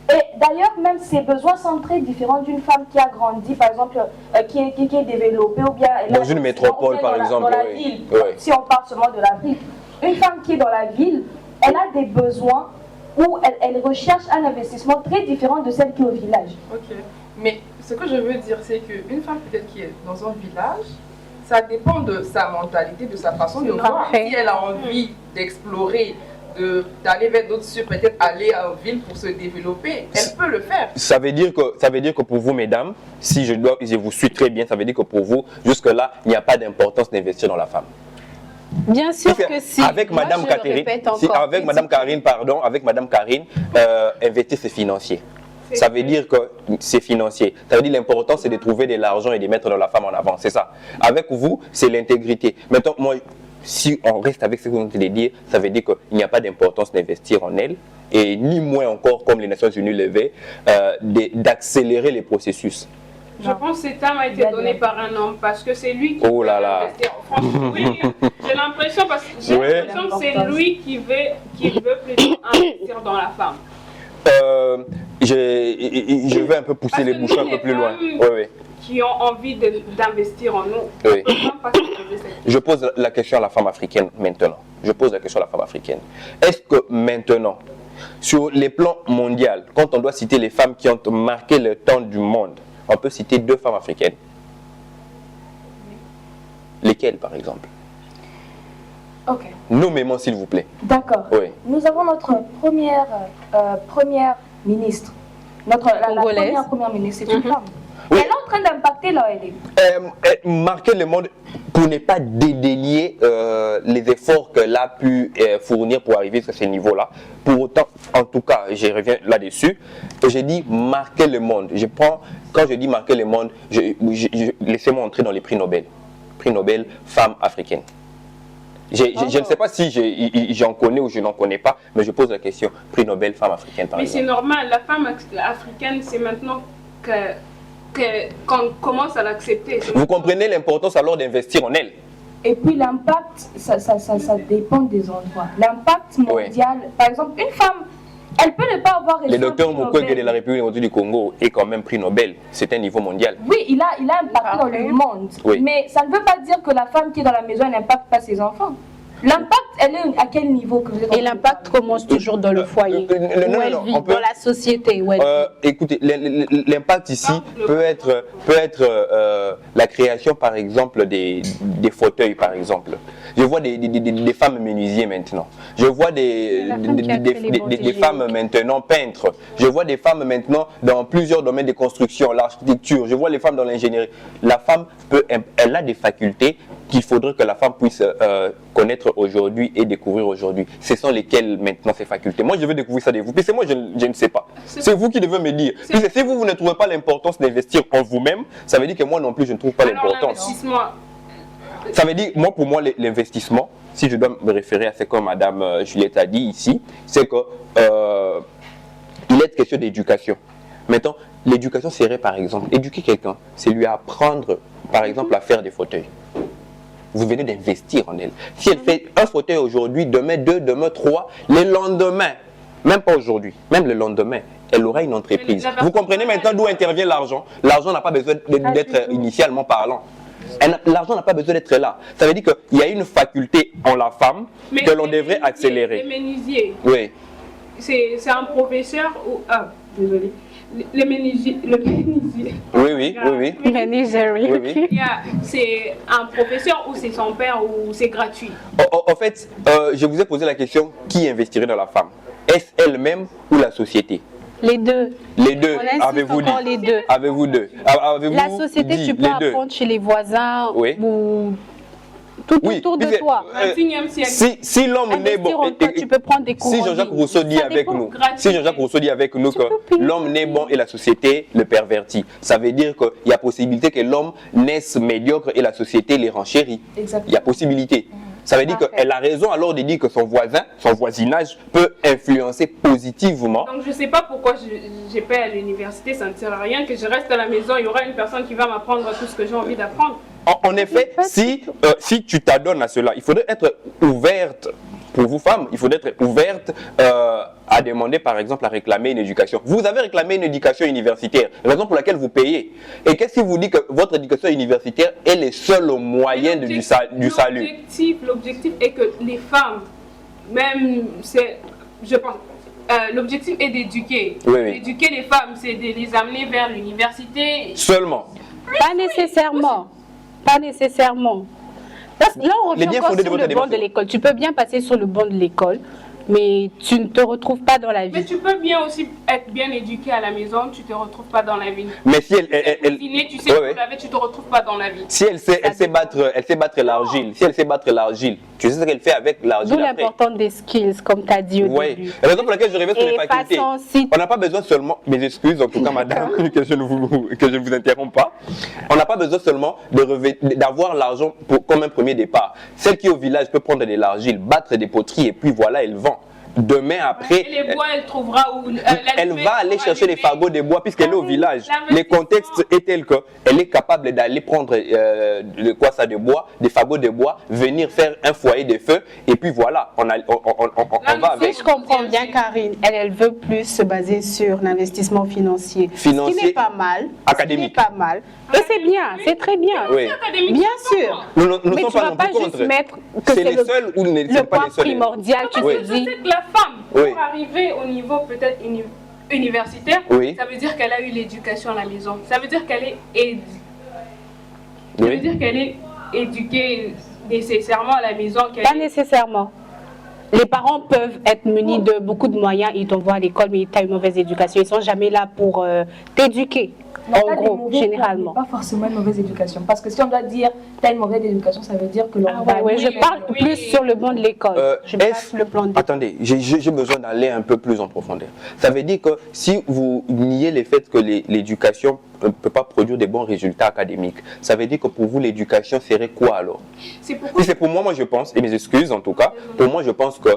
Et d'ailleurs, même ses besoins sont très différents d'une femme qui a grandi, par exemple, qui est développée ou bien... Dans une métropole, par exemple. Dans la ville, si on parle seulement de l'Afrique. Une femme qui est dans la ville, elle a des besoins où elle recherche un investissement très différent de celle qui est au village. Ok, mais ce que je veux dire, c'est qu'une femme peut-être qui est dans un village, ça dépend de sa mentalité, de sa façon de voir. Si elle a envie d'explorer, d'aller vers d'autres cieux, peut-être aller en ville pour se développer, elle peut le faire. Ça veut dire que pour vous, mesdames, si je vous suis très bien, ça veut dire que pour vous, jusque-là, il n'y a pas d'importance d'investir dans la femme. Bien sûr que si. Avec Madame Karine, investir c'est financier. Ça veut dire que c'est financier. Ça veut dire l'important c'est de trouver de l'argent et de mettre dans la femme en avant. C'est ça. Avec vous, c'est l'intégrité. Maintenant, moi, si on reste avec ce que vous venez de dire, ça veut dire qu'il n'y a pas d'importance d'investir en elle, et ni moins encore, comme les Nations Unies le veulent, d'accélérer les processus. Je pense que cet homme a été donné par un homme parce que c'est lui qui veut investir. Franchement, oui, j'ai l'impression que c'est lui qui veut plutôt investir dans la femme. Je vais un peu pousser les bouchons un peu plus loin. Qui ont envie d'investir en nous. Oui. Je pose la question à la femme africaine maintenant. Est-ce que maintenant, sur les plans mondiaux, quand on doit citer les femmes qui ont marqué le temps du monde, on peut citer 2 femmes africaines? Lesquelles, par exemple? Ok. Nommez-moi, s'il vous plaît. D'accord. Oui. Nous avons notre première ministre. La première ministre, c'est une femme. Oui. Elle est en train d'impacter là, elle est. Marquer le monde pour ne pas dédaigner les efforts qu'elle a pu fournir pour arriver à ce niveau-là. Pour autant, en tout cas, je reviens là-dessus, j'ai dit marquer le monde. Quand je dis marquer le monde, laissez-moi entrer dans les prix Nobel. Prix Nobel, femme africaine. Je ne sais pas si j'en connais ou je n'en connais pas, mais je pose la question. Prix Nobel, femme africaine, par exemple. Mais c'est normal, la femme africaine, c'est maintenant qu'on commence à l'accepter. Vous comprenez l'importance alors d'investir en elle? Et puis l'impact, ça dépend des endroits. L'impact mondial, par exemple, une femme, elle peut ne pas avoir reçu. Le docteur Mukwege de la République du Congo est quand même prix Nobel. C'est un niveau mondial. Oui, il a impacté dans le monde. Oui. Mais ça ne veut pas dire que la femme qui est dans la maison, elle n'impacte pas ses enfants. L'impact, elle est à quel niveau? Et l'impact commence toujours dans le foyer, où elle vit, dans la société. Écoutez, l'impact ici peut être la création, par exemple, des fauteuils, par exemple. Je vois des femmes menuisiers maintenant. Je vois des femmes maintenant peintres. Je vois des femmes maintenant dans plusieurs domaines de construction, l'architecture. Je vois les femmes dans l'ingénierie. La femme, elle a des facultés qu'il faudrait que la femme puisse connaître aujourd'hui et découvrir aujourd'hui. Ce sont lesquelles maintenant ces facultés? Moi, je veux découvrir ça de vous. Puis c'est moi, je ne sais pas. C'est vous qui devez me dire. Puis si vous ne trouvez pas l'importance d'investir en vous-même, ça veut dire que moi non plus, je ne trouve pas l'importance. Ça veut dire, pour moi, l'investissement, si je dois me référer à ce que Madame Juliette a dit ici, c'est que il est question d'éducation. Maintenant, l'éducation serait, par exemple, éduquer quelqu'un, c'est lui apprendre, par exemple, à faire des fauteuils. Vous venez d'investir en elle. Si elle fait un fauteuil aujourd'hui, demain 2, demain 3, le lendemain, même pas aujourd'hui, même le lendemain, elle aura une entreprise. Vous comprenez maintenant d'où intervient l'argent? L'argent n'a pas besoin d'être initialement parlant. L'argent n'a pas besoin d'être là. Ça veut dire qu'il y a une faculté en la femme que l'on devrait accélérer. Les menuisiers, oui. C'est un professeur ou... Ah, désolé. Le menuisier. Oui. C'est un professeur ou c'est son père ou c'est gratuit? En fait, je vous ai posé la question, qui investirait dans la femme? Est-ce elle-même ou la société? Les deux. Les deux, avez-vous dit? Les deux. Avez-vous deux? La société, tu peux apprendre chez les voisins ou tout autour de toi. Si l'homme n'est bon, tu peux prendre des cours. Si Jean-Jacques Rousseau dit avec nous, que l'homme n'est bon et la société le pervertit, ça veut dire qu'il y a possibilité que l'homme naisse médiocre et la société les renchérit. Il y a possibilité. Ça veut dire qu'elle a raison alors de dire que son voisinage peut influencer positivement. Donc je ne sais pas pourquoi j'ai pas à l'université, ça ne sert à rien que je reste à la maison, il y aura une personne qui va m'apprendre tout ce que j'ai envie d'apprendre. En effet, si tu t'adonnes à cela, il faudrait être ouverte, pour vous femmes, il faudrait être ouverte à demander par exemple à réclamer une éducation. Vous avez réclamé une éducation universitaire, raison pour laquelle vous payez. Et qu'est-ce qui vous dit que votre éducation universitaire est le seul moyen du salut? L'objectif est que les femmes, même, je pense, l'objectif est d'éduquer. Éduquer les femmes, c'est de les amener vers l'université. Seulement? Pas nécessairement. Pas nécessairement. Parce que là, on revient encore sur le banc de l'école. Tu peux bien passer sur le banc de l'école, mais tu ne te retrouves pas dans la vie. Mais tu peux bien aussi être bien éduqué à la maison, tu ne te retrouves pas dans la vie. Mais si tu sais laver, tu ne te retrouves pas dans la vie. Si elle sait battre l'argile, tu sais ce qu'elle fait avec l'argile. D'où l'importance des skills, comme tu as dit au début. La raison pour laquelle je reviens sur les facultés. On n'a pas besoin seulement, mes excuses en tout cas madame, que je ne vous interromps pas. On n'a pas besoin seulement d'avoir l'argent comme un premier départ. Celle qui est au village peut prendre de l'argile, battre des poteries et puis voilà, elle vend. Demain après, et les bois, elle trouvera où elle va aller chercher les fagots des bois puisqu'elle est au village. Le contexte est tel qu'elle est capable d'aller prendre des bois, des fagots de bois, venir faire un foyer de feu et puis voilà, on va avec. Si je comprends bien Karine, elle veut plus se baser sur l'investissement financier. Ce qui n'est pas mal. Académique. Ce qui n'est pas mal. Et c'est bien, c'est très bien. Oui. Bien sûr. Nous mais tu ne vas pas juste mettre que c'est le seul ou le point primordial. Tu te dis. La femme, pour arriver au niveau peut-être universitaire, ça veut dire qu'elle a eu l'éducation à la maison. Ça veut dire qu'elle est éduquée nécessairement à la maison. Pas nécessairement. Les parents peuvent être munis de beaucoup de moyens, ils t'envoient à l'école, mais tu as une mauvaise éducation. Ils ne sont jamais là pour t'éduquer. En gros, généralement. Pas forcément une mauvaise éducation. Parce que si on doit dire tu as une mauvaise éducation, ça veut dire que l'on je parle plus sur le banc de l'école. Attendez, j'ai besoin d'aller un peu plus en profondeur. Ça veut dire que si vous niez le fait que l'éducation ne peut pas produire des bons résultats académiques, ça veut dire que pour vous, l'éducation serait quoi alors? C'est pour moi, je pense, et mes excuses en tout cas, pour moi, je pense que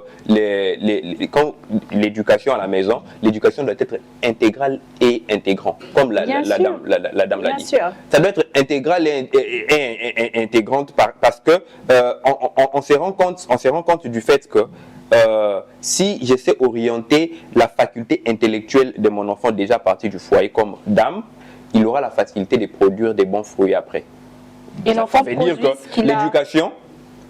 quand l'éducation à la maison, l'éducation doit être intégrale et intégrante, comme la dame l'a dit. Ça doit être intégrale et intégrante parce que on se rend compte du fait que si j'essaie d'orienter la faculté intellectuelle de mon enfant déjà à partir du foyer comme dame, il aura la facilité de produire des bons fruits après. Et l'enfant veut dire que l'éducation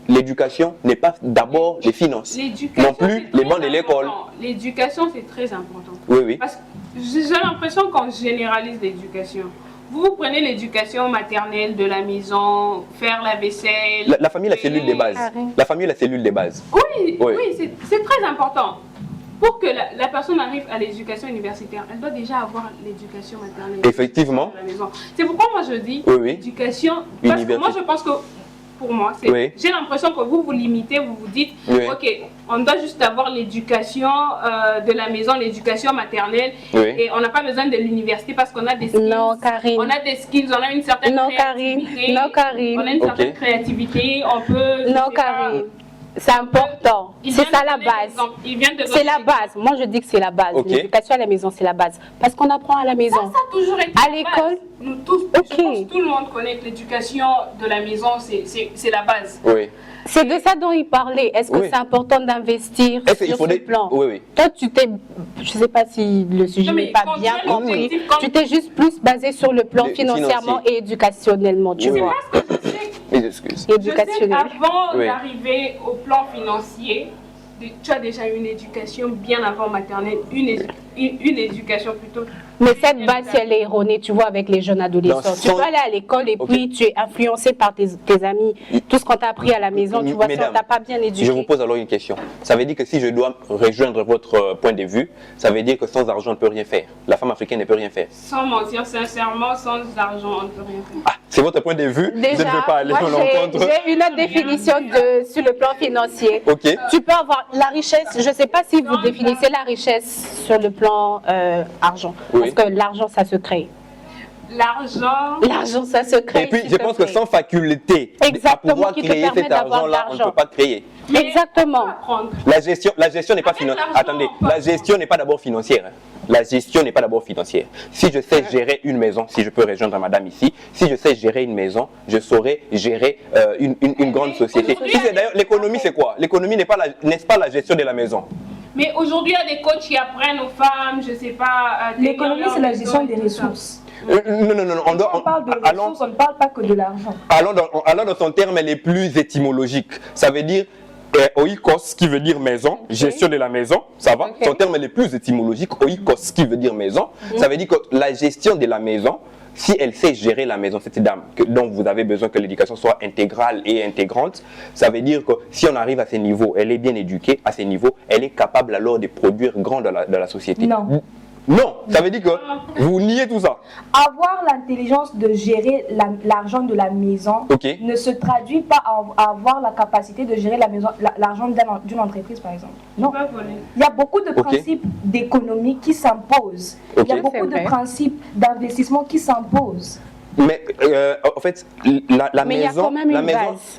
l'éducation n'est pas d'abord les finances, non plus les bancs de l'école. L'éducation, c'est très important. Oui, oui. Parce que j'ai l'impression qu'on généralise l'éducation. Vous prenez l'éducation maternelle de la maison, faire la vaisselle. La famille est la cellule des bases. La famille est la cellule des bases. Oui, c'est très important. Pour que la personne arrive à l'éducation universitaire, elle doit déjà avoir l'éducation maternelle. Effectivement. De la maison. C'est pourquoi moi je dis éducation. Parce que moi je pense que pour moi, j'ai l'impression que vous vous limitez, vous vous dites, ok, on doit juste avoir l'éducation de la maison, l'éducation maternelle, et on n'a pas besoin de l'université parce qu'on a des skills. Non, Karine. On a des skills, on a une certaine créativité. Non, Karine. On a une certaine créativité, on peut... Non, Karine. C'est important. C'est ça la base. C'est la base. Moi, je dis que c'est la base. L'éducation à la maison, c'est la base. Parce qu'on apprend à la maison. Ça a toujours été à l'école. Nous tous, je pense que tout le monde connaît que l'éducation de la maison, c'est la base. Oui. C'est de ça dont il parlait. Est-ce que c'est important d'investir sur ce plan? Oui. Toi, je ne sais pas si le sujet n'est pas bien compris. Tu t'es juste plus basé sur le plan financièrement et éducationnellement, tu vois. Éducationnel. Avant d'arriver au plan financier, tu as déjà une éducation bien avant maternelle, une éducation plutôt. Mais cette base, elle est erronée, tu vois, avec les jeunes adolescents. Tu peux aller à l'école et puis tu es influencé par tes amis. Tout ce qu'on t'a appris à la maison, tu vois, ça, on t'a pas bien éduqué. Je vous pose alors une question. Ça veut dire que si je dois rejoindre votre point de vue, ça veut dire que sans argent, on ne peut rien faire. La femme africaine ne peut rien faire. Sans mentir, sincèrement, sans argent, on ne peut rien faire. Ah, c'est votre point de vue. Déjà, je ne veux pas aller à l'encontre. J'ai une autre définition sur le plan financier. Tu peux avoir la richesse, je ne sais pas si vous définissez la richesse sur le plan argent. Parce que l'argent, ça se crée. L'argent, ça se crée. Et puis, je pense que sans faculté à pouvoir créer cet argent-là, on ne peut pas créer. Exactement. La gestion n'est pas financière. Attendez, la gestion n'est pas d'abord financière. La gestion n'est pas d'abord financière. Si je sais gérer une maison, si je peux rejoindre madame ici, si je sais gérer une maison, je saurais gérer une grande société. D'ailleurs, l'économie, c'est quoi? L'économie n'est pas la gestion de la maison. Mais aujourd'hui, il y a des coachs qui apprennent aux femmes, je ne sais pas... L'économie, c'est la gestion des ressources. Non. Quand on parle de ressources, on ne parle pas que de l'argent. Allons dans son terme les plus étymologiques. Ça veut dire oikos, qui veut dire maison, gestion de la maison, ça va. Son terme les plus étymologiques, oikos, qui veut dire maison. Ça veut dire que la gestion de la maison, si elle sait gérer la maison, cette dame, dont vous avez besoin que l'éducation soit intégrale et intégrante, ça veut dire que si on arrive à ces niveaux, elle est bien éduquée à ces niveaux, elle est capable alors de produire grand dans la société. Non, ça veut dire que vous niez tout ça. Avoir l'intelligence de gérer l'argent de la maison ne se traduit pas à avoir la capacité de gérer l'argent d'une entreprise, par exemple. Non. Il y a beaucoup de principes d'économie qui s'imposent. Il y a beaucoup de principes d'investissement qui s'imposent. Mais en fait, la maison,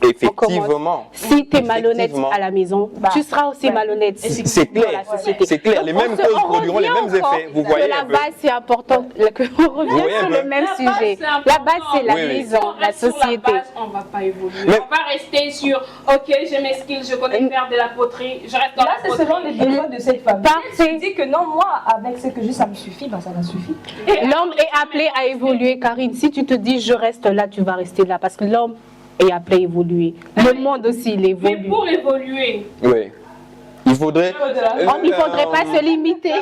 effectivement. Si tu es malhonnête à la maison, tu seras aussi malhonnête dans la société. C'est clair, les mêmes causes produiront les mêmes effets. Vous voyez la base, c'est important. On revient sur le même sujet. La base, c'est la maison, la société. On ne va pas évoluer. On va rester sur, ok, j'ai mes skills, je connais faire de la poterie, je reste dans la poterie. Là, c'est selon les besoins de cette femme. Si tu dis que non, moi, avec ce que j'ai, ça me suffit, ça me suffit. L'homme est appelé à évoluer, Karine. Si tu te dis je reste là, tu vas rester là parce que l'homme est appelé à évoluer. Le monde aussi, il évolue. Mais pour évoluer, il faudrait pas se limiter.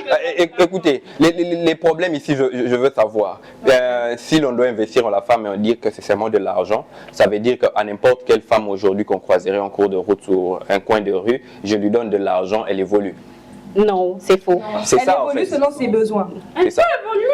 Écoutez, les problèmes ici, je veux savoir. Si l'on doit investir en la femme et on dit que c'est seulement de l'argent, ça veut dire qu'à n'importe quelle femme aujourd'hui qu'on croiserait en cours de route sur un coin de rue, je lui donne de l'argent, elle évolue. Non, c'est faux. Elle évolue selon ses besoins. Elle peut évoluer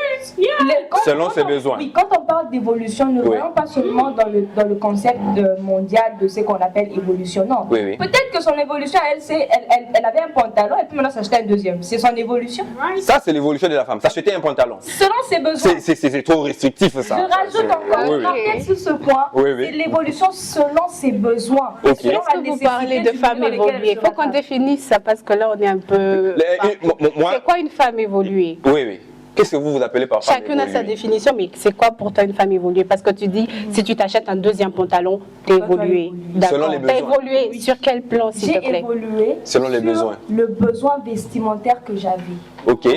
selon ses besoins. Oui, quand on parle d'évolution, ne voyons pas seulement dans le concept mondial de ce qu'on appelle évolution. Non. Peut-être que son évolution, elle avait un pantalon et puis maintenant s'acheter un deuxième. C'est son évolution. Ça, c'est l'évolution de la femme. S'acheter un pantalon. Selon ses besoins. C'est trop restrictif, ça. Je rajoute encore une parenthèse sur ce point. C'est l'évolution selon ses besoins. Est-ce que vous parlez de femmes évoluées? Il faut qu'on définisse ça parce que là, on est un peu... C'est quoi une femme évoluée? Oui. Qu'est-ce que vous appelez par femme évoluée? Chacun a sa définition, mais c'est quoi pour toi une femme évoluée? Parce que tu dis, si tu t'achètes un deuxième pantalon, t'es évolué. Selon les besoins. T'as évolué sur quel plan, s'il te plaît? J'ai évolué selon les besoins. Le besoin vestimentaire que j'avais. Ok.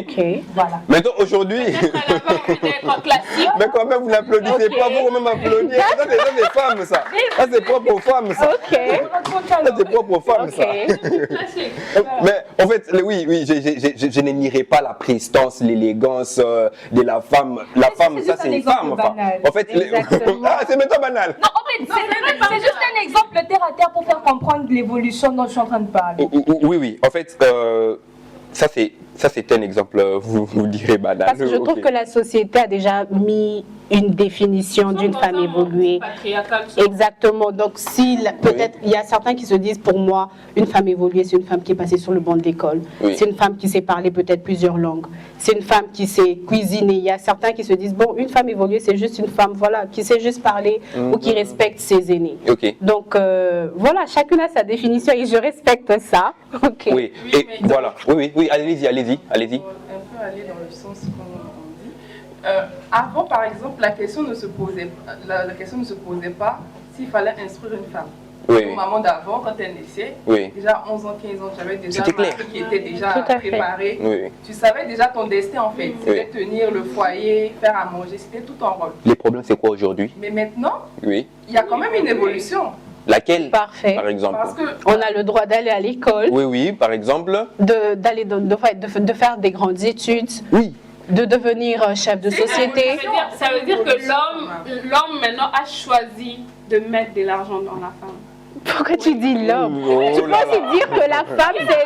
Voilà. Maintenant, aujourd'hui... Mais quand même, vous n'applaudissez pas, vous même applaudir. Ça, c'est femmes, ça. Ça, c'est propre aux femmes, ça. Ça, c'est propre aux femmes, ça. Mais en fait, oui, je ne nierai pas la prestance, l'élégance de la femme. La femme, ça, c'est une femme. Enfin, en fait, c'est maintenant banal. Non, en fait, c'est juste un exemple terre à terre pour faire comprendre l'évolution dont je suis en train de parler. Oui. En fait, ça, c'est un exemple, vous direz banal. Parce que je trouve que la société a déjà mis une définition d'une femme évoluée. Exactement. Donc, si peut-être il y a certains qui se disent, pour moi, une femme évoluée, c'est une femme qui est passée sur le banc de l'école. Oui. C'est une femme qui sait parler peut-être plusieurs langues. C'est une femme qui sait cuisiner. Il y a certains qui se disent, bon, une femme évoluée, c'est juste une femme, voilà, qui sait juste parler ou qui respecte ses aînés. Donc, voilà, chacune a sa définition et je respecte ça. Oui, et voilà. Oui, allez-y. Un peu aller dans le sens qu'on dit. Avant, par exemple, la question ne se posait pas s'il fallait instruire une femme. Au moment d'avant, quand elle naissait, déjà 11 ans, 15 ans, j'avais déjà un mari qui était déjà préparé. Tu savais déjà ton destin en fait. C'était tenir le foyer, faire à manger, c'était tout en rôle. Les problèmes, c'est quoi aujourd'hui? Mais maintenant, il y a quand même une évolution. Laquelle? Parfait. Par exemple. Parce que on a le droit d'aller à l'école. Oui, par exemple. De faire des grandes études. Oui. De devenir chef de société. Ça veut dire que l'homme maintenant a choisi de mettre de l'argent dans la femme. Pourquoi tu dis l'homme? Tu penses dire que la femme c'est...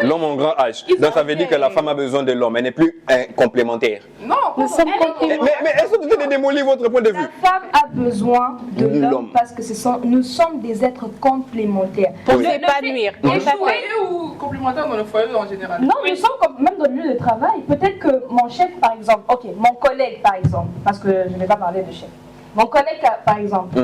L'homme en grand H. Donc ça veut dire que la femme a besoin de l'homme. Elle n'est plus complémentaire. Non, nous sommes complémentaires. Mais est-ce que vous avez démoli votre point de vue? La femme a besoin de l'homme parce que nous sommes des êtres complémentaires. Pour s'épanouir. Dans le foyer ou complémentaire dans le foyer en général? Non, nous sommes même dans le lieu de travail. Peut-être que mon chef, par exemple, mon collègue, par exemple, parce que je ne vais pas parler de chef. Mon collègue, par exemple,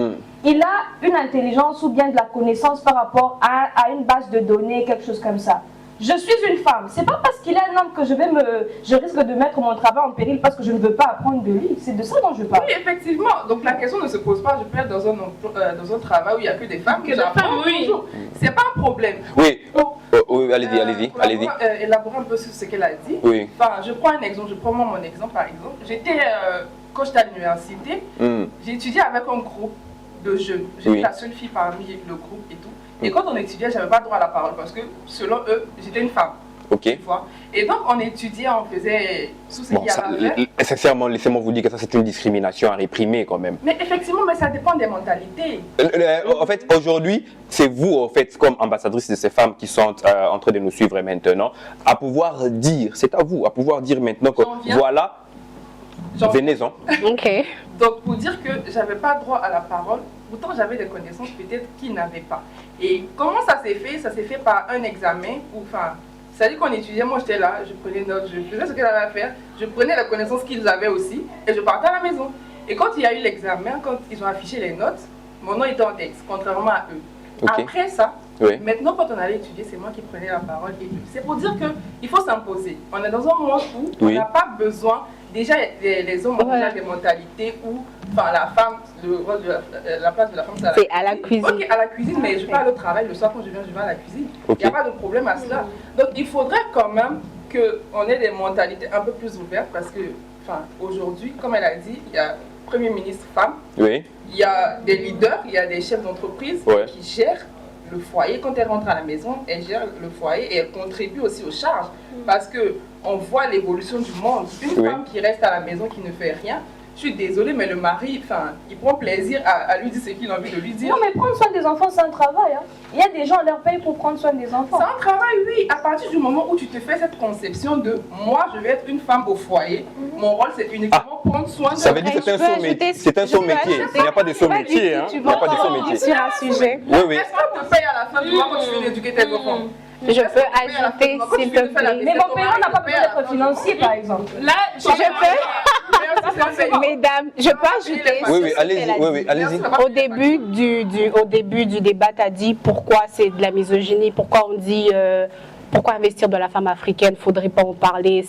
il a une intelligence ou bien de la connaissance par rapport à une base de données, quelque chose comme ça. Je suis une femme. C'est pas parce qu'il est un homme que je risque de mettre mon travail en péril parce que je ne veux pas apprendre de lui. C'est de ça dont je parle. Oui, effectivement. Donc la question ne se pose pas. Je peux être dans un travail où il n'y a que des femmes. C'est pas un problème. Oui. Allez-y. Élaborer un peu sur ce qu'elle a dit. Oui. Enfin, je prends un exemple. Je prends moi mon exemple par exemple. Quand j'étais à l'université, j'ai étudié avec un groupe de jeunes. J'étais la seule fille parmi le groupe et tout. Et quand on étudiait, je n'avais pas droit à la parole parce que selon eux, j'étais une femme. Tu vois. Et donc on étudiait, on faisait tout ce qu'il y avait à faire. Sincèrement, laissez-moi vous dire que ça c'est une discrimination à réprimer quand même. Mais effectivement, ça dépend des mentalités. En fait, aujourd'hui, c'est vous, en fait, comme ambassadrice de ces femmes qui sont en train de nous suivre maintenant, à pouvoir dire, c'est à vous, à pouvoir dire maintenant que voilà, venez-en. Donc pour dire que j'avais pas droit à la parole, pourtant j'avais des connaissances peut-être qu'ils n'avaient pas. Et comment ça s'est fait? Ça s'est fait par un examen, c'est-à-dire qu'on étudiait, moi j'étais là, je prenais notes, je faisais ce qu'elle avait à faire, je prenais les connaissances qu'ils avaient aussi, et je partais à la maison. Et quand il y a eu l'examen, quand ils ont affiché les notes, mon nom était en texte, contrairement à eux. Après ça, maintenant quand on allait étudier, c'est moi qui prenais la parole. C'est pour dire qu'il faut s'imposer. On est dans un monde où on n'a pas besoin. Déjà, les hommes ont déjà des mentalités où la femme, la place de la femme, c'est à la cuisine. Ok, à la cuisine, mais je vais au travail, le soir quand je vais à la cuisine. Il n'y a pas de problème à cela. Donc, il faudrait quand même qu'on ait des mentalités un peu plus ouvertes parce que, aujourd'hui, comme elle a dit, il y a Premier ministre femme, il y a des leaders, il y a des chefs d'entreprise qui gèrent le foyer. Quand elle rentre à la maison, elle gère le foyer et elle contribue aussi aux charges parce que on voit l'évolution du monde. Une femme qui reste à la maison, qui ne fait rien, je suis désolée, mais le mari, il prend plaisir à lui dire ce qu'il a envie de lui dire. Non, mais prendre soin des enfants, c'est un travail. Il y a des gens, on leur paye pour prendre soin des enfants. C'est un travail, oui. À partir du moment où tu te fais cette conception de moi, je vais être une femme au foyer, mon rôle, c'est uniquement prendre soin de... Ça veut dire que c'est un saut-métier. Il n'y a pas de saut-métier. Il n'y a pas de saut-métier. Sur un sujet. Oui. Est-ce qu'on te paye à la fin du mois quand tu viens d'éduquer tes enfants? Je peux ajouter, s'il te plaît. Mais mon père n'a pas besoin d'être financier, par exemple. Là, je peux. Mesdames, je peux ajouter. Oui, allez-y. Au début du débat, tu as dit pourquoi c'est de la misogynie, pourquoi on dit. Pourquoi investir dans la femme africaine? Il ne faudrait pas en parler.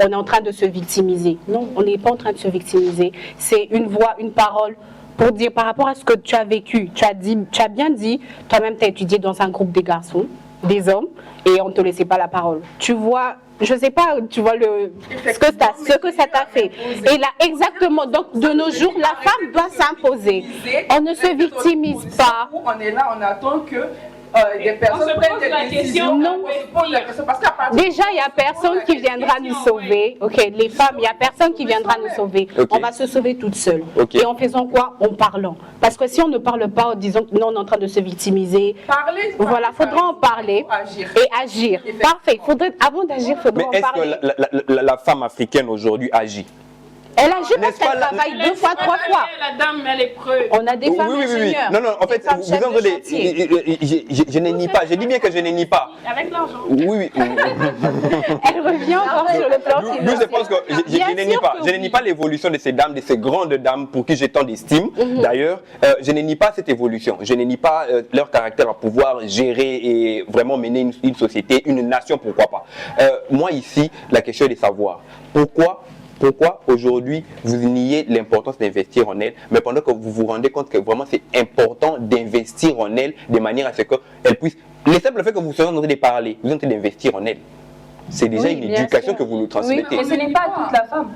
On est en train de se victimiser. Non, on n'est pas en train de se victimiser. C'est une voix, une parole pour dire par rapport à ce que tu as vécu. Tu as bien dit, toi-même tu as étudié dans un groupe des garçons. des hommes et on ne te laissait pas la parole. Tu vois, je sais pas, tu vois ce que ça t'a fait. Et là, exactement, donc de nos jours, la femme doit s'imposer. On ne se victimise pas. On est là, on attend que des personnes prennent des décisions. Non. Déjà, il n'y a personne qui viendra nous sauver. Ok, les femmes, il n'y a personne qui viendra nous sauver. On va se sauver toutes seules. Et en faisant quoi? En parlant. Parce que si on ne parle pas en disant que non, on est en train de se victimiser, voilà, il faudra en parler et agir. Parfait. Avant d'agir, il faudra en parler. Mais est-ce que la femme africaine aujourd'hui agit? Elle agit parce qu'elle travaille 2 fois, 3 fois. La dame, elle est preuve. On a des femmes ingénieurs. Non, en fait, vous entendez, je ne nie pas. Je dis bien que je ne nie pas. Avec l'argent. Oui. Elle revient encore sur le plan financier. Nous, je pense que je ne nie pas. Je ne nie pas l'évolution de ces dames, de ces grandes dames pour qui j'ai tant d'estime. D'ailleurs, je ne nie pas cette évolution. Je ne nie pas leur caractère à pouvoir gérer et vraiment mener une société, une nation, pourquoi pas. Moi, ici, la question est de savoir pourquoi aujourd'hui vous niez l'importance d'investir en elle, mais pendant que vous vous rendez compte que vraiment c'est important d'investir en elle de manière à ce qu'elle puisse... Le simple fait que vous soyez en train de parler, vous êtes en train d'investir en elle. C'est déjà une éducation que vous nous transmettez. Oui, mais ce n'est pas toute la femme.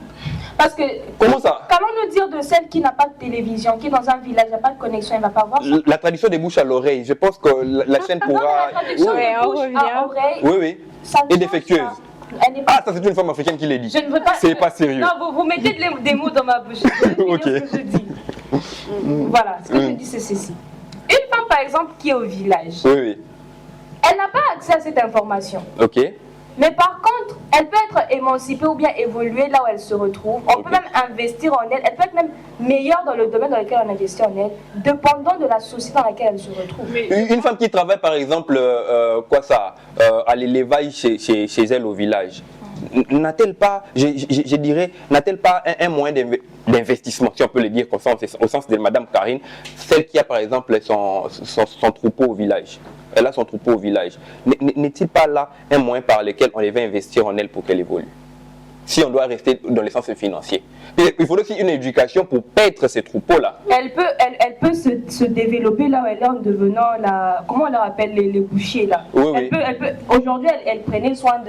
Parce que... Comment ça? Qu'allons-nous dire de celle qui n'a pas de télévision, qui est dans un village, n'a pas de connexion, elle ne va pas voir ça? La tradition des bouches à l'oreille, je pense que la chaîne pourra... La tradition des bouches à oreille, oui. Et défectueuse. Ah, ça c'est une femme africaine qui l'a dit. Je ne veux pas. C'est pas sérieux. Non, vous mettez des mots dans ma bouche. Ok. Ce que je dis. Voilà, ce que je dis c'est ceci. Une femme par exemple qui est au village. Oui. Elle n'a pas accès à cette information. Ok. Mais par contre, elle peut être émancipée ou bien évoluer là où elle se retrouve. On peut même investir en elle. Elle peut être même meilleure dans le domaine dans lequel on investit en elle, dépendant de la société dans laquelle elle se retrouve. Une femme qui travaille par exemple, à l'élevage chez elle au village, n'a-t-elle pas, je dirais, n'a-t-elle pas un moyen d'investissement, si on peut le dire au sens de Madame Karine, celle qui a par exemple son troupeau au village? Elle a son troupeau au village. N'est-il pas là un moyen par lequel on devait investir en elle pour qu'elle évolue? Si on doit rester dans le sens financier. Il faut aussi une éducation pour paître ces troupeaux-là. Elle peut se développer là où elle est en devenant comment on leur appelle les bouchers là. Oui. Aujourd'hui, elle prenait soin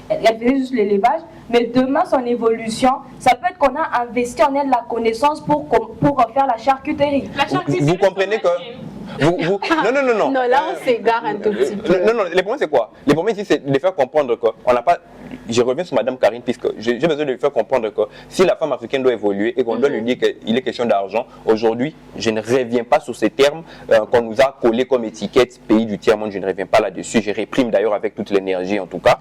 elle faisait juste l'élevage, mais demain son évolution, ça peut être qu'on a investi en elle la connaissance pour faire la charcuterie. Vous comprenez que... Non. Non, là on s'égare un tout petit peu. Non, le problème c'est quoi? Le problème ici c'est de faire comprendre qu'on n'a pas... Je reviens sur Madame Karine puisque j'ai besoin de lui faire comprendre que si la femme africaine doit évoluer et qu'on doit lui dire qu'il est question d'argent, aujourd'hui, je ne reviens pas sur ces termes qu'on nous a collés comme étiquette pays du tiers-monde, je ne reviens pas là-dessus, je réprime d'ailleurs avec toute l'énergie en tout cas.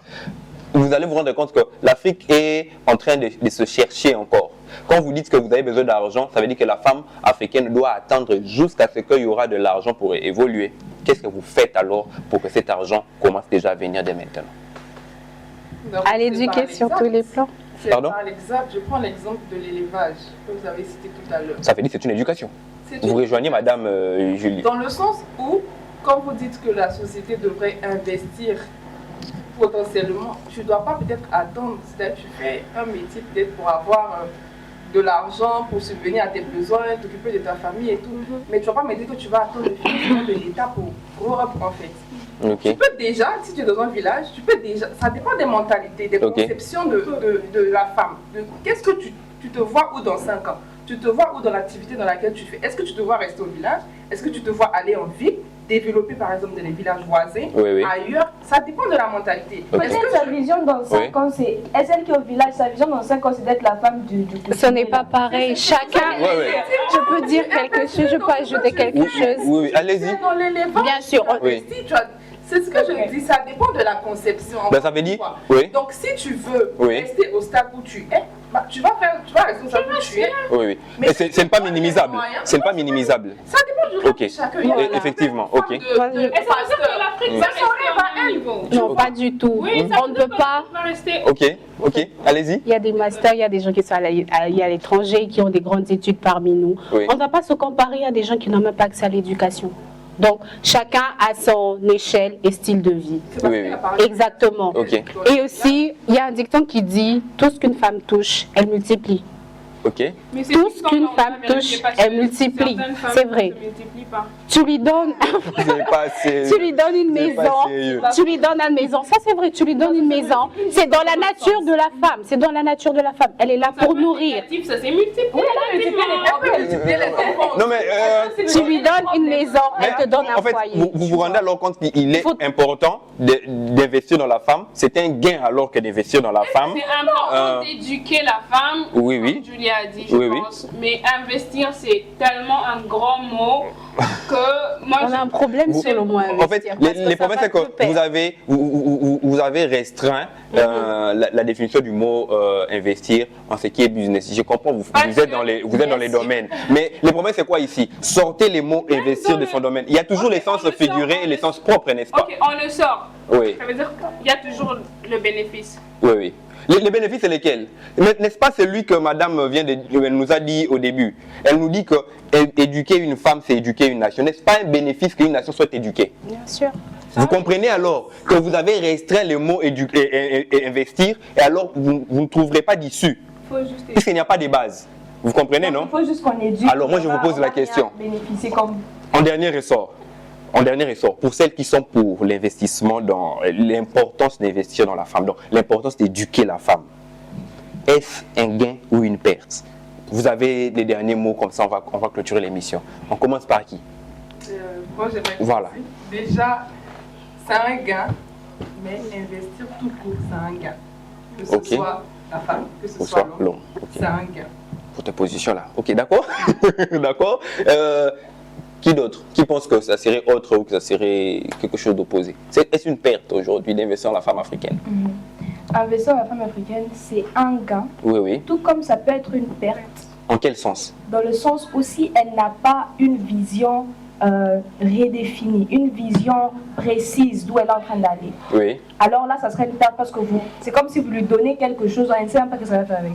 Vous allez vous rendre compte que l'Afrique est en train de se chercher encore. Quand vous dites que vous avez besoin d'argent, ça veut dire que la femme africaine doit attendre jusqu'à ce qu'il y aura de l'argent pour évoluer. Qu'est-ce que vous faites alors pour que cet argent commence déjà à venir dès maintenant? À l'éduquer sur tous les plans. Pardon? Je prends l'exemple de l'élevage que vous avez cité tout à l'heure. Ça veut dire que c'est une éducation. Vous rejoignez Madame Julie. Dans le sens où, quand vous dites que la société devrait investir potentiellement, tu ne dois pas peut-être attendre. C'est-à-dire que tu fais un métier peut-être pour avoir de l'argent, pour subvenir à tes besoins, t'occuper de ta famille et tout. Mais tu ne vas pas me dire que tu vas attendre le financement de l'État pour grow up en fait. Tu peux déjà, si tu es dans un village, ça dépend des mentalités, des conceptions de la femme. Qu'est-ce que tu te vois où dans 5 ans? Tu te vois où dans l'activité dans laquelle tu fais? Est-ce que tu te vois rester au village? Est-ce que tu te vois aller en ville? Développer par exemple dans les villages voisins, ailleurs? Ça dépend de la mentalité. Peut-être sa vision dans 5 ans, c'est celle qui est au village, sa vision dans 5 ans, c'est d'être la femme du Ce n'est pas pareil. Chacun, je peux dire quelque chose, je peux ajouter quelque chose. Oui, allez-y. Bien sûr. C'est ce que je dis, ça dépend de la conception. Ça veut dire, donc si tu veux rester au stade où tu es, tu vas rester au stade où tu es. Oui. Mais c'est pas minimisable. C'est pas minimisable. Ça dépend du rôle de chacun. Effectivement, ok. Est-ce que l'Afrique va rester au même niveau? Non, pas du tout. Oui, on ne peut pas. Ok, allez-y. Il y a des masters, il y a des gens qui sont allés à l'étranger, qui ont des grandes études parmi nous. On ne va pas se comparer à des gens qui n'ont même pas accès à l'éducation. Donc, chacun a son échelle et style de vie. Exactement. Et aussi, il y a un dicton qui dit « Tout ce qu'une femme touche, elle multiplie ». Ok. Mais tout ce qu'une femme touche, elle multiplie. C'est vrai. Tu lui donnes tu lui donnes une maison. Tu lui donnes une maison. Ça, c'est vrai. Tu lui donnes une maison. C'est dans la nature de la femme. C'est dans la nature de la femme. Elle est là pour nourrir. Ça s'est multiplié. Non, mais tu lui donnes une maison. Elle te donne un foyer. Vous vous rendez alors compte qu'il est important d'investir dans la femme. C'est un gain alors que d'investir dans la femme. C'est important d'éduquer la femme. Oui. Comme Julia a dit, je pense. Mais investir, c'est tellement un grand mot que moi. On a un problème sur le mot investir. En fait, les problèmes, c'est que vous avez restreint la définition du mot investir en ce qui est business. Je comprends, vous êtes dans les domaines. Mais le problème, c'est quoi ici? Sortez les mots investir de son domaine. Il y a toujours les sens figurés et les sens propres, n'est-ce pas? Ok, on le sort. Oui. Ça veut dire qu'il y a toujours le bénéfice. Oui. Les bénéfices, c'est lesquels? N'est-ce pas celui que madame nous a dit au début? Elle nous dit que éduquer une femme, c'est éduquer une nation. N'est-ce pas un bénéfice qu'une nation soit éduquée? Bien sûr. Vous comprenez alors que vous avez restreint les mots éduquer et investir, et alors vous ne trouverez pas d'issue. Puisqu'il n'y a pas de base. Vous comprenez, non? Il faut juste qu'on éduque. Alors moi, je vous pose la question. En dernier ressort, pour celles qui sont pour l'investissement, dans l'importance d'investir dans la femme, donc l'importance d'éduquer la femme, est-ce un gain ou une perte? Vous avez les derniers mots, comme ça on va clôturer l'émission. On commence par qui? Moi, voilà. Déjà, c'est un gain, mais investir tout court, c'est un gain. Que ce soit la femme, que ce soit l'homme, c'est un gain. Pour ta position là. Ok, d'accord. D'accord. Qui d'autre? Qui pense que ça serait autre ou que ça serait quelque chose d'opposé? Est-ce une perte aujourd'hui d'investir dans la femme africaine? Investir dans la femme africaine, c'est un gain. Oui. Tout comme ça peut être une perte. En quel sens? Dans le sens où si elle n'a pas une vision redéfinie, une vision précise d'où elle est en train d'aller. Oui. Alors là, ça serait une perte parce que c'est comme si vous lui donnez quelque chose, elle ne sait même pas ce que ça va faire avec.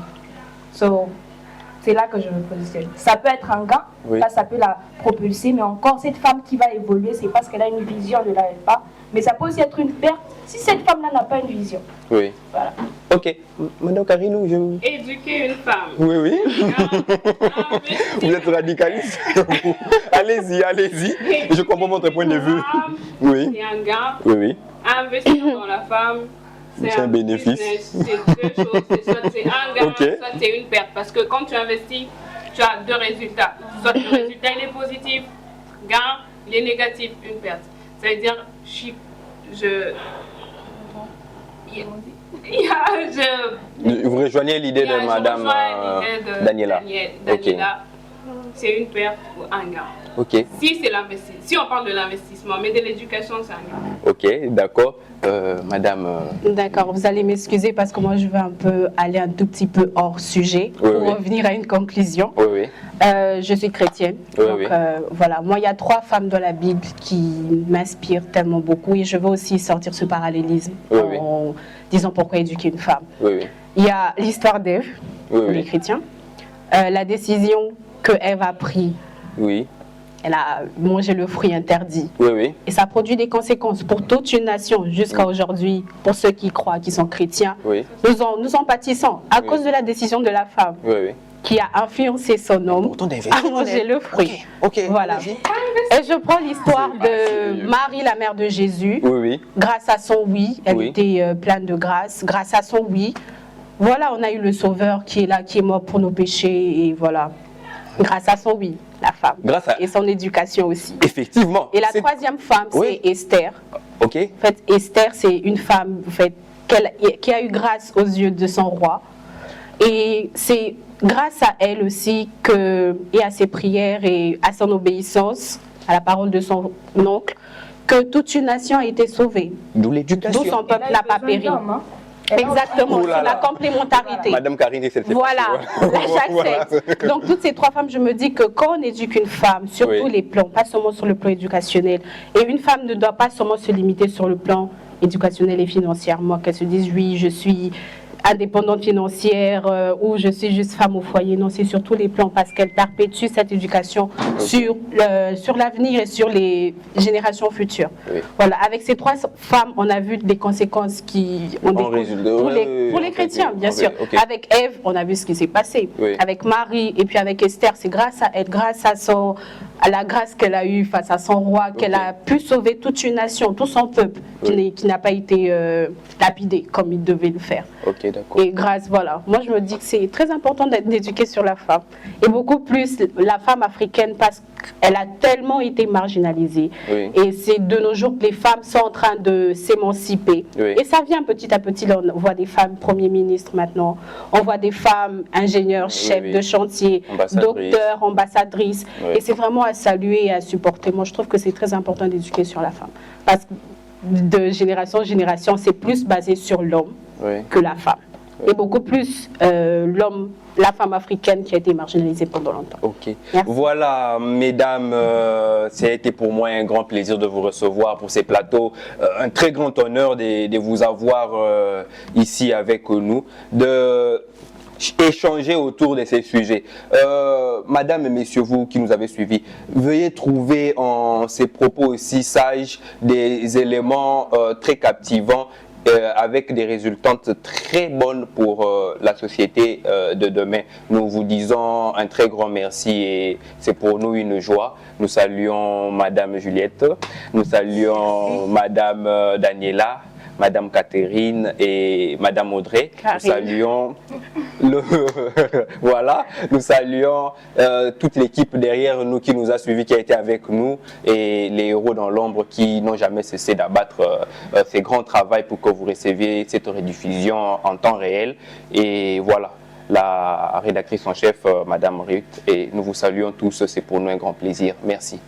C'est là que je me positionne. Ça peut être un gain, là ça peut la propulser, mais encore cette femme qui va évoluer, c'est parce qu'elle a une vision de là elle pas. Mais ça peut aussi être une perte si cette femme-là n'a pas une vision. Oui. Voilà. Ok. Madame Karinou, Éduquer une femme. Oui. Vous êtes radicaliste. Allez-y. Je comprends votre point de vue. Oui. C'est un gain. Oui. Investir dans la femme. C'est un bénéfice. C'est deux choses. Soit c'est un gain, soit c'est une perte. Parce que quand tu investis, tu as deux résultats. Soit le résultat il est positif, gain, il est négatif, une perte. Ça veut dire, vous rejoignez l'idée de madame Daniela. C'est une perte ou un gain. Ok. Si c'est l'investissement, si on parle de l'investissement, mais de l'éducation, c'est un gain. Ok, d'accord. Madame. D'accord, vous allez m'excuser parce que moi je vais un peu aller un tout petit peu hors sujet pour revenir à une conclusion. Oui. Je suis chrétienne. Donc voilà, moi il y a 3 femmes dans la Bible qui m'inspirent tellement beaucoup et je veux aussi sortir ce parallélisme en disant pourquoi éduquer une femme. Il y a l'histoire d'Ève, les chrétiens, la décision que Ève a prise. Elle a mangé le fruit interdit. Et ça produit des conséquences pour toute une nation jusqu'à aujourd'hui, pour ceux qui croient, qui sont chrétiens. Nous en pâtissons à cause de la décision de la femme qui a influencé son homme à manger le fruit. Voilà. Et je prends l'histoire de Marie, la mère de Jésus. Grâce à son oui, elle était pleine de grâce. Grâce à son oui, voilà, on a eu le Sauveur qui est là, qui est mort pour nos péchés. Et voilà. Grâce à son oui, la femme. Et son éducation aussi. Effectivement. Et la troisième femme, c'est Esther. En fait, Esther, c'est une femme qui a eu grâce aux yeux de son roi. Et c'est grâce à elle aussi et à ses prières et à son obéissance à la parole de son oncle que toute une nation a été sauvée. D'où l'éducation. D'où son peuple n'a pas péri. Exactement, c'est la complémentarité. Madame Karine, c'est voilà, j'accepte. Donc toutes ces 3 femmes, je me dis que quand on éduque une femme, sur tous les plans, pas seulement sur le plan éducationnel, et une femme ne doit pas seulement se limiter sur le plan éducationnel et financièrement, qu'elle se dise oui, je suis indépendante financière ou je suis juste femme au foyer. Non, c'est sur tous les plans parce qu'elle perpétue cette éducation sur l'avenir et sur les générations futures. Oui. Voilà, avec ces 3 femmes, on a vu des conséquences qui ont des pour les chrétiens, bien sûr. Avec Ève, on a vu ce qui s'est passé. Oui. Avec Marie et puis avec Esther, c'est grâce à elle, grâce à la grâce qu'elle a eue face à son roi, qu'elle a pu sauver toute une nation, tout son peuple, qui n'a pas été lapidé comme il devait le faire. Et grâce, voilà. Moi, je me dis que c'est très important d'éduquer sur la femme. Et beaucoup plus la femme africaine parce qu'elle a tellement été marginalisée. Oui. Et c'est de nos jours que les femmes sont en train de s'émanciper. Oui. Et ça vient petit à petit. Là, on voit des femmes premiers ministres maintenant. On voit des femmes ingénieurs, chefs de chantier, docteurs, ambassadrices. Oui. Et c'est vraiment à saluer et à supporter. Moi, je trouve que c'est très important d'éduquer sur la femme. Parce que de génération en génération, c'est plus basé sur l'homme que la femme. Et beaucoup plus l'homme, la femme africaine qui a été marginalisée pendant longtemps. Ok. Merci. Voilà, mesdames, ça a été pour moi un grand plaisir de vous recevoir pour ces plateaux. Un très grand honneur de vous avoir ici avec nous, d'échanger autour de ces sujets. Madame et messieurs, vous qui nous avez suivis, veuillez trouver en ces propos aussi sages des éléments très captivants avec des résultantes très bonnes pour la société de demain. Nous vous disons un très grand merci et c'est pour nous une joie. Nous saluons Madame Juliette, nous saluons Madame Daniela, Madame Catherine et Madame Audrey. Nous saluons voilà, nous saluons toute l'équipe derrière nous qui nous a suivis, qui a été avec nous, et les héros dans l'ombre qui n'ont jamais cessé d'abattre ces grands travaux pour que vous receviez cette rediffusion en temps réel. Et voilà, la rédactrice en chef, Madame Ruth, et nous vous saluons tous, c'est pour nous un grand plaisir. Merci.